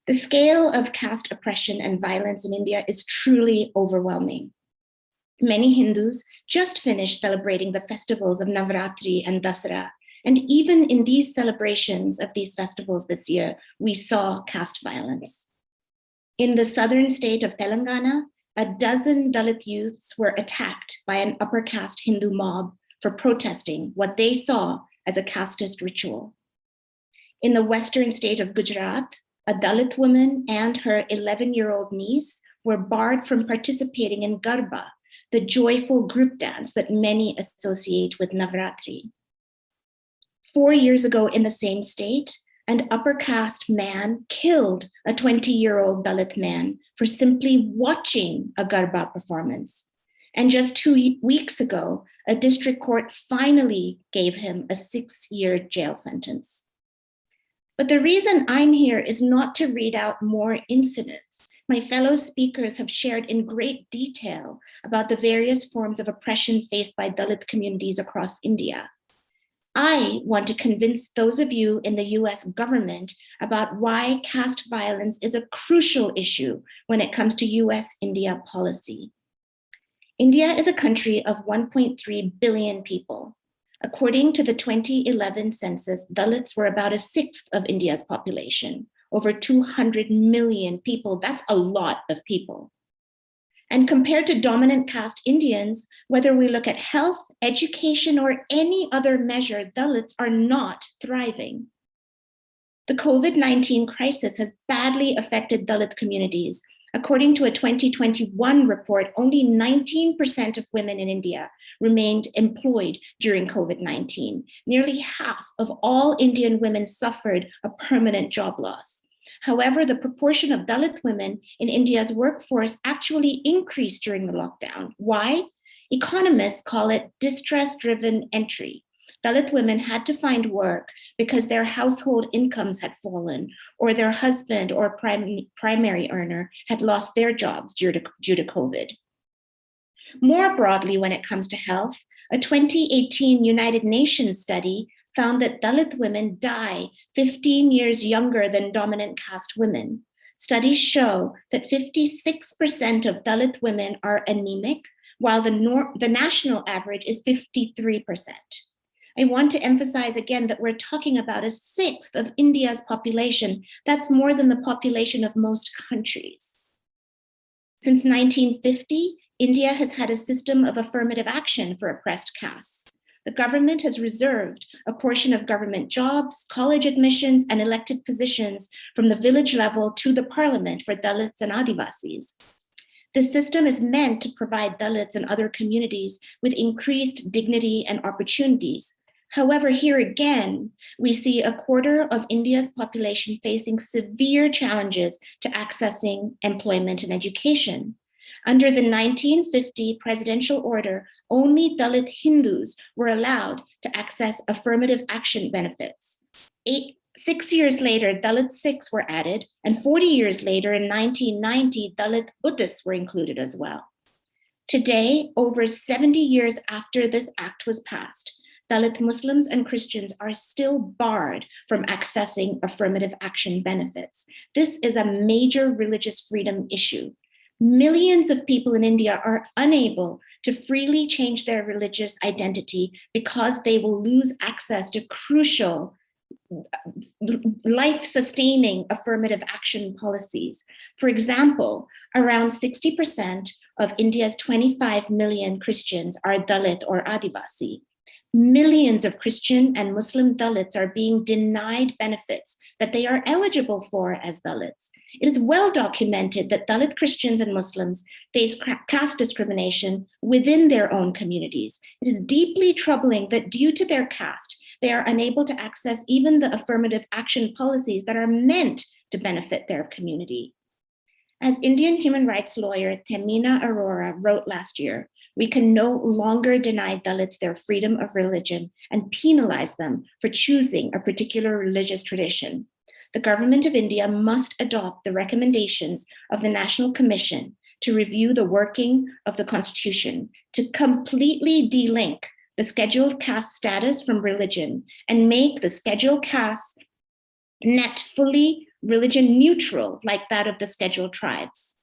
The scale of caste oppression and violence in India is truly overwhelming. Many Hindus just finished celebrating the festivals of Navratri and Dasara, and even in these celebrations of these festivals this year, we saw caste violence. In the southern state of Telangana, a dozen Dalit youths were attacked by an upper caste Hindu mob for protesting what they saw as a casteist ritual. In the western state of Gujarat, a Dalit woman and her 11-year-old niece were barred from participating in Garba, the joyful group dance that many associate with Navratri. 4 years ago in the same state, an upper caste man killed a 20-year-old Dalit man for simply watching a Garba performance. And just 2 weeks ago, a district court finally gave him a 6-year jail sentence. But the reason I'm here is not to read out more incidents. My fellow speakers have shared in great detail about the various forms of oppression faced by Dalit communities across India. I want to convince those of you in the US government about why caste violence is a crucial issue when it comes to US-India policy. India is a country of 1.3 billion people. According to the 2011 census, Dalits were about a sixth of India's population, over 200 million people. That's a lot of people. And compared to dominant caste Indians, whether we look at health, education, or any other measure, Dalits are not thriving. The COVID-19 crisis has badly affected Dalit communities. According to a 2021 report, only 19% of women in India remained employed during COVID-19. Nearly half of all Indian women suffered a permanent job loss. However, the proportion of Dalit women in India's workforce actually increased during the lockdown. Why? Economists call it distress-driven entry. Dalit women had to find work because their household incomes had fallen, or their husband or primary earner had lost their jobs due to COVID. More broadly, when it comes to health, a 2018 United Nations study found that Dalit women die 15 years younger than dominant caste women. Studies show that 56% of Dalit women are anemic, while the national average is 53%. I want to emphasize again that we're talking about a sixth of India's population. That's more than the population of most countries. Since 1950, India has had a system of affirmative action for oppressed castes. The government has reserved a portion of government jobs, college admissions, and elected positions from the village level to the parliament for Dalits and Adivasis. This system is meant to provide Dalits and other communities with increased dignity and opportunities. However, here again, we see a quarter of India's population facing severe challenges to accessing employment and education. Under the 1950 presidential order, only Dalit Hindus were allowed to access affirmative action benefits. 6 years later, Dalit Sikhs were added, and 40 years later, in 1990, Dalit Buddhists were included as well. Today, over 70 years after this act was passed, Dalit Muslims and Christians are still barred from accessing affirmative action benefits. This is a major religious freedom issue. Millions of people in India are unable to freely change their religious identity because they will lose access to crucial life-sustaining affirmative action policies. For example, around 60% of India's 25 million Christians are Dalit or Adivasi. Millions of Christian and Muslim Dalits are being denied benefits that they are eligible for as Dalits. It is well documented that Dalit Christians and Muslims face caste discrimination within their own communities. It is deeply troubling that due to their caste, they are unable to access even the affirmative action policies that are meant to benefit their community. As Indian human rights lawyer Themina Arora wrote last year, we can no longer deny Dalits their freedom of religion and penalize them for choosing a particular religious tradition. The government of India must adopt the recommendations of the National Commission to review the working of the Constitution, to completely delink the scheduled caste status from religion and make the scheduled caste net fully religion neutral like that of the scheduled tribes.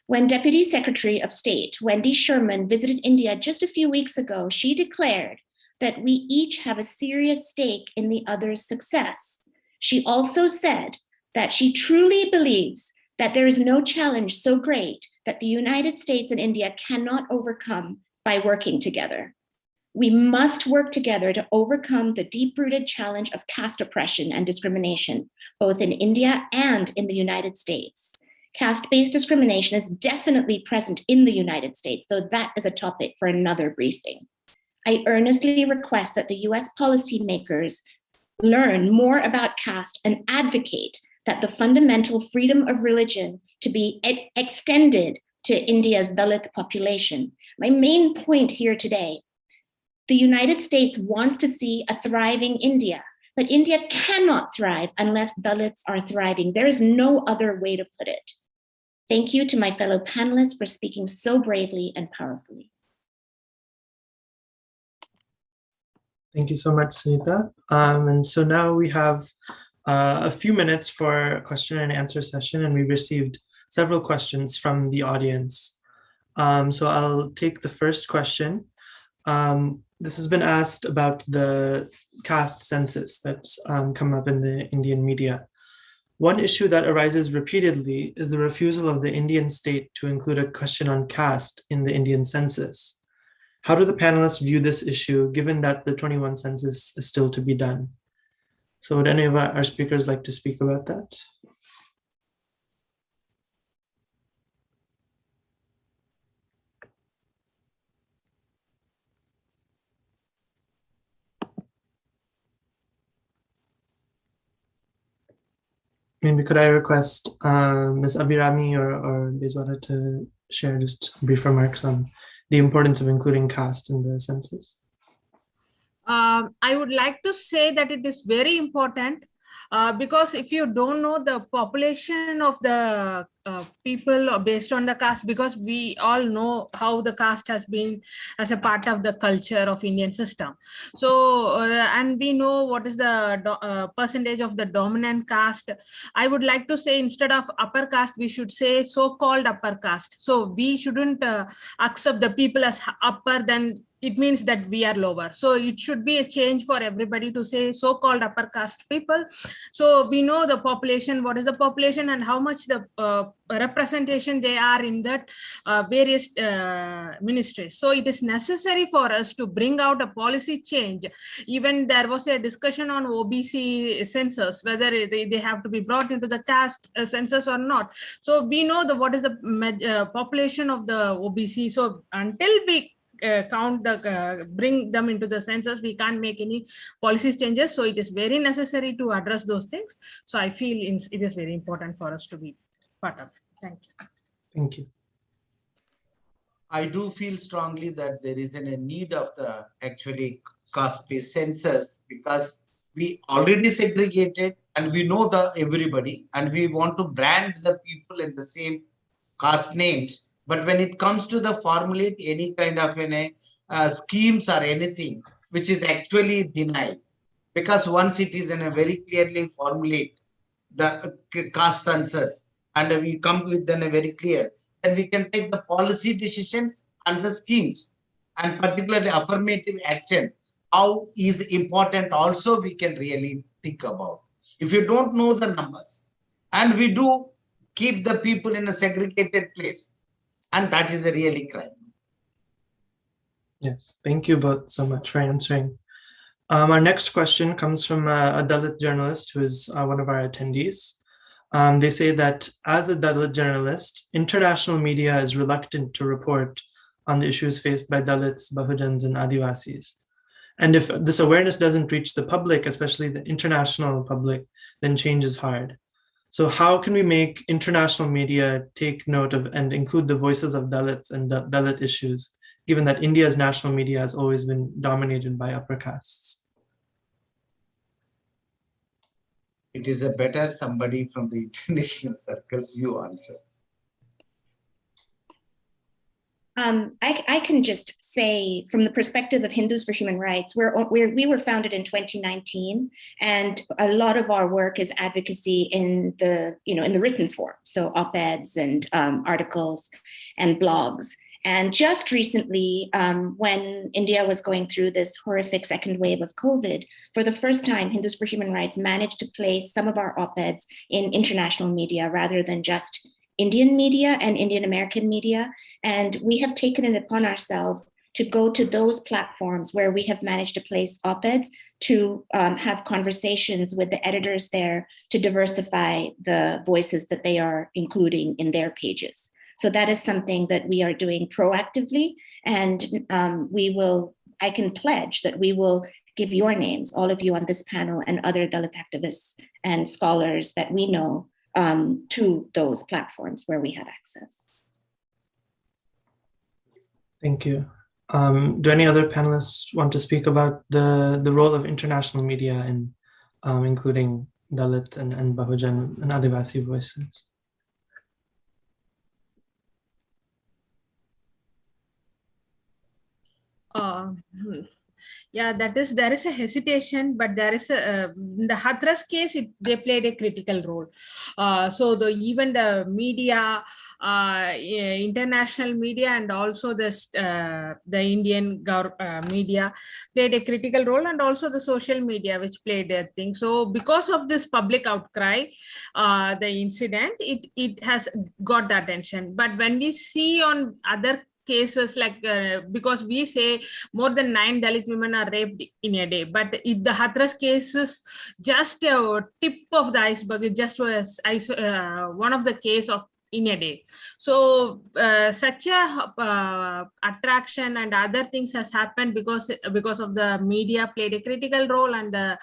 When Deputy Secretary of State Wendy Sherman visited India just a few weeks ago, she declared that we each have a serious stake in the other's success. She also said that she truly believes that there is no challenge so great that the United States and India cannot overcome by working together. We must work together to overcome the deep-rooted challenge of caste oppression and discrimination, both in India and in the United States. Caste-based discrimination is definitely present in the United States, though that is a topic for another briefing. I earnestly request that the US policymakers learn more about caste and advocate that the fundamental freedom of religion to be extended to India's Dalit population. My main point here today, the United States wants to see a thriving India, but India cannot thrive unless Dalits are thriving. There is no other way to put it. Thank you to my fellow panelists for speaking so bravely and powerfully. Thank you so much, Sunita. And so now we have a few minutes for a question and answer session, and we received several questions from the audience. So I'll take the first question. This has been asked about the caste census that's come up in the Indian media. One issue that arises repeatedly is the refusal of the Indian state to include a question on caste in the Indian census. How do the panelists view this issue, given that the 21 census is still to be done? So would any of our speakers like to speak about that? Maybe could I request Ms. Abhirami or Bezwada to share just brief remarks on the importance of including caste in the census? I would like to say that it is very important because if you don't know the population of the people based on the caste, because we all know how the caste has been as a part of the culture of Indian system. So, and we know what is the percentage of the dominant caste. I would like to say instead of upper caste, we should say so-called upper caste. So we shouldn't accept the people as upper, then it means that we are lower. So it should be a change for everybody to say so-called upper caste people. So we know the population, what is the population and how much the representation they are in that various ministries. So it is necessary for us to bring out a policy change. Even there was a discussion on OBC census, whether they have to be brought into the caste census or not. So we know what is the population of the OBC. So until we bring them into the census, we can't make any policy changes. So it is very necessary to address those things. So I feel it is very important for us to be part of. Thank you. Thank you. I do feel strongly that there is a need of the actually caste-based census, because we already segregated and we know everybody, and we want to brand the people in the same caste names. But when it comes to the formulate any kind of schemes or anything, which is actually denied, because once it is in a very clearly formulate the caste census, and we come with then a very clear, then we can take the policy decisions and the schemes, and particularly affirmative action, how is important also we can really think about. If you don't know the numbers, and we do keep the people in a segregated place, and that is a really crime. Yes, thank you both so much for answering. Our next question comes from a Dalit journalist who is one of our attendees. They say that as a Dalit journalist, international media is reluctant to report on the issues faced by Dalits, Bahujans, and Adivasis. And if this awareness doesn't reach the public, especially the international public, then change is hard. So how can we make international media take note of and include the voices of Dalits and Dalit issues, given that India's national media has always been dominated by upper castes? It is a better somebody from the international circles you answer. I can just say, from the perspective of Hindus for Human Rights, we were founded in 2019, and a lot of our work is advocacy in the written form, so op-eds and articles and blogs. And just recently, when India was going through this horrific second wave of COVID, for the first time, Hindus for Human Rights managed to place some of our op-eds in international media rather than just Indian media and Indian American media. And we have taken it upon ourselves to go to those platforms where we have managed to place op-eds to have conversations with the editors there to diversify the voices that they are including in their pages. So that is something that we are doing proactively, and I can pledge that we will give your names, all of you on this panel and other Dalit activists and scholars that we know, to those platforms where we have access. Thank you. Do any other panelists want to speak about the role of international media in including Dalit and Bahujan and Adivasi voices? Yeah, there is a hesitation, but there is in the Hathras case, they played a critical role. So even the media, international media, and also the Indian media played a critical role, and also the social media, which played a thing. So because of this public outcry, the incident, it has got the attention. But when we see on other cases, like because we say more than 9 Dalit women are raped in a day, but the Hathras case is just a tip of the iceberg. It just was one of the case of in a day. So such a attraction and other things has happened because of the media played a critical role, and the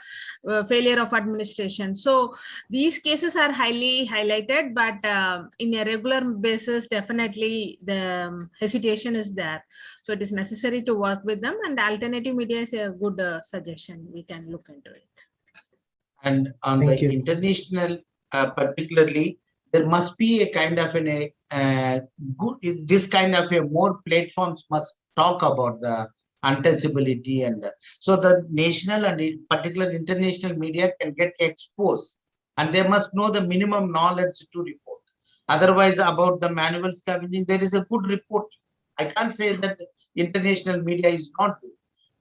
failure of administration. So these cases are highly highlighted, but in a regular basis, definitely the hesitation is there. So it is necessary to work with them, and alternative media is a good suggestion. We can look into it. And on Thank the you. international, particularly, there must be a kind of this kind of more platforms must talk about the untouchability, and so the national and in particular international media can get exposed, and they must know the minimum knowledge to report. Otherwise, about the manual scavenging, there is a good report. I can't say that international media is not good,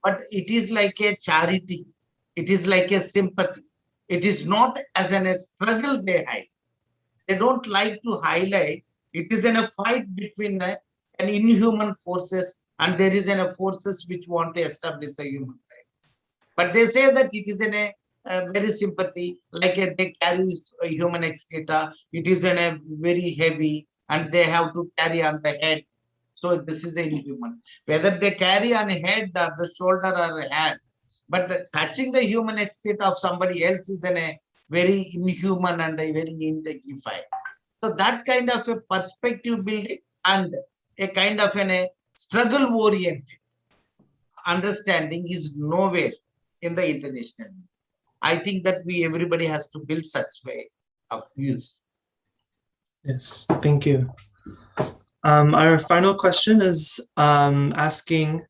but it is like a charity. It is like a sympathy. It is not as a struggle they hide. They don't like to highlight. It is in a fight between an inhuman forces, and there is a forces which want to establish the human rights. But they say that it is in a very sympathy, like they carry a human excreta. It is in a very heavy, and they have to carry on the head. So this is the inhuman. Whether they carry on a head or the shoulder or a hand, but touching the human excreta of somebody else is a very inhuman and a very indignified. So that kind of a perspective building and a kind of a struggle-oriented understanding is nowhere in the international. I think that everybody has to build such way of views. Yes, thank you. Our final question is asking,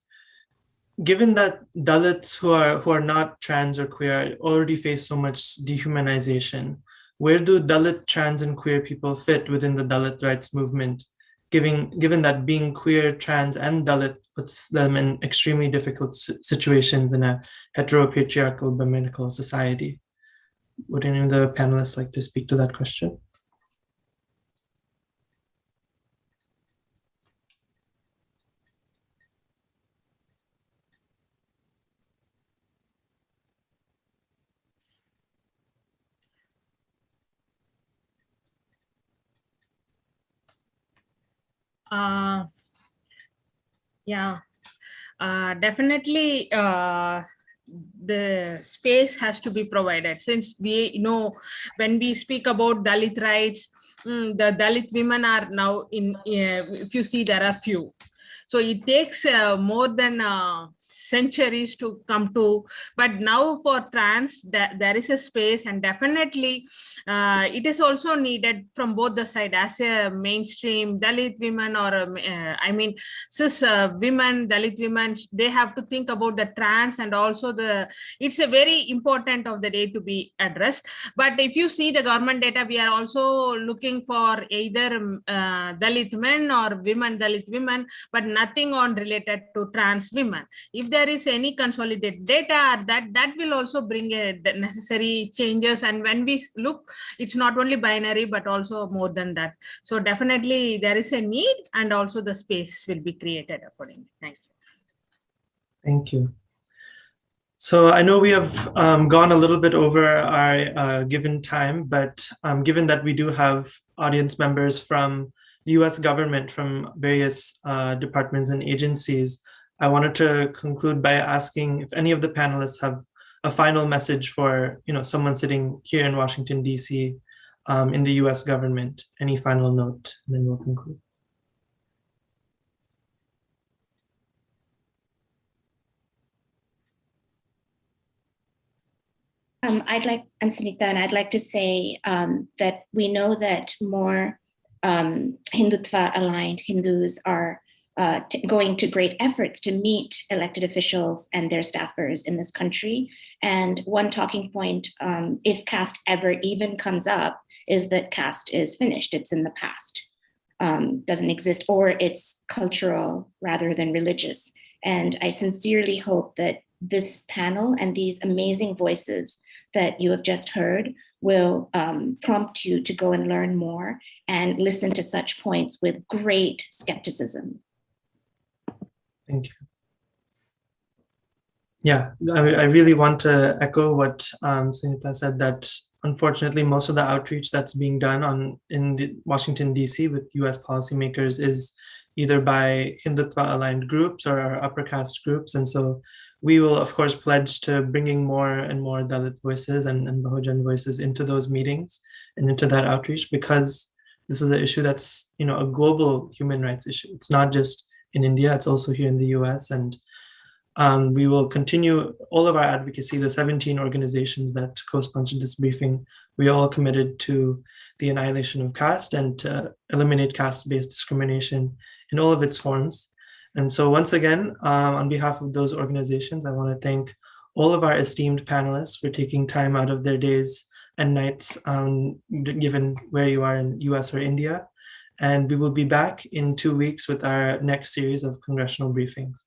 given that Dalits who are not trans or queer already face so much dehumanization, where do Dalit, trans, and queer people fit within the Dalit rights movement, given that being queer, trans, and Dalit puts them in extremely difficult situations in a heteropatriarchal biomedical society? Would any of the panelists like to speak to that question? Definitely the space has to be provided, since we know when we speak about Dalit rights, the Dalit women are now in, if you see, there are few. So it takes more than centuries to come to, but now for trans, there is a space, and definitely it is also needed from both the side as a mainstream Dalit women, or I mean cis women, Dalit women, they have to think about the trans, and also it's a very important of the day to be addressed. But if you see the government data, we are also looking for either Dalit men or women, Dalit women, but nothing on related to trans women. If there is any consolidated data, that will also bring the necessary changes. And when we look, it's not only binary, but also more than that. So definitely there is a need, and also the space will be created accordingly. Thank you. Thank you. So I know we have gone a little bit over our given time, but given that we do have audience members from the US government, from various departments and agencies, I wanted to conclude by asking if any of the panelists have a final message for someone sitting here in Washington, D.C. In the US government. Any final note, and then we'll conclude. I'm Sunita, and I'd like to say that we know that more Hindutva-aligned Hindus are going to great efforts to meet elected officials and their staffers in this country. And one talking point, if caste ever even comes up, is that caste is finished. It's in the past, doesn't exist, or it's cultural rather than religious. And I sincerely hope that this panel and these amazing voices that you have just heard will prompt you to go and learn more and listen to such points with great skepticism. Thank you. Yeah, I really want to echo what Sunita said, that unfortunately most of the outreach that's being done in Washington, D.C. with US policymakers is either by Hindutva-aligned groups or upper caste groups. And so we will, of course, pledge to bringing more and more Dalit voices and Bahujan voices into those meetings and into that outreach, because this is an issue that's a global human rights issue. It's not just in India, it's also here in the US. And we will continue all of our advocacy, the 17 organizations that co-sponsored this briefing. We all committed to the annihilation of caste and to eliminate caste-based discrimination in all of its forms. And so once again, on behalf of those organizations, I want to thank all of our esteemed panelists for taking time out of their days and nights, given where you are in US or India. And we will be back in 2 weeks with our next series of congressional briefings.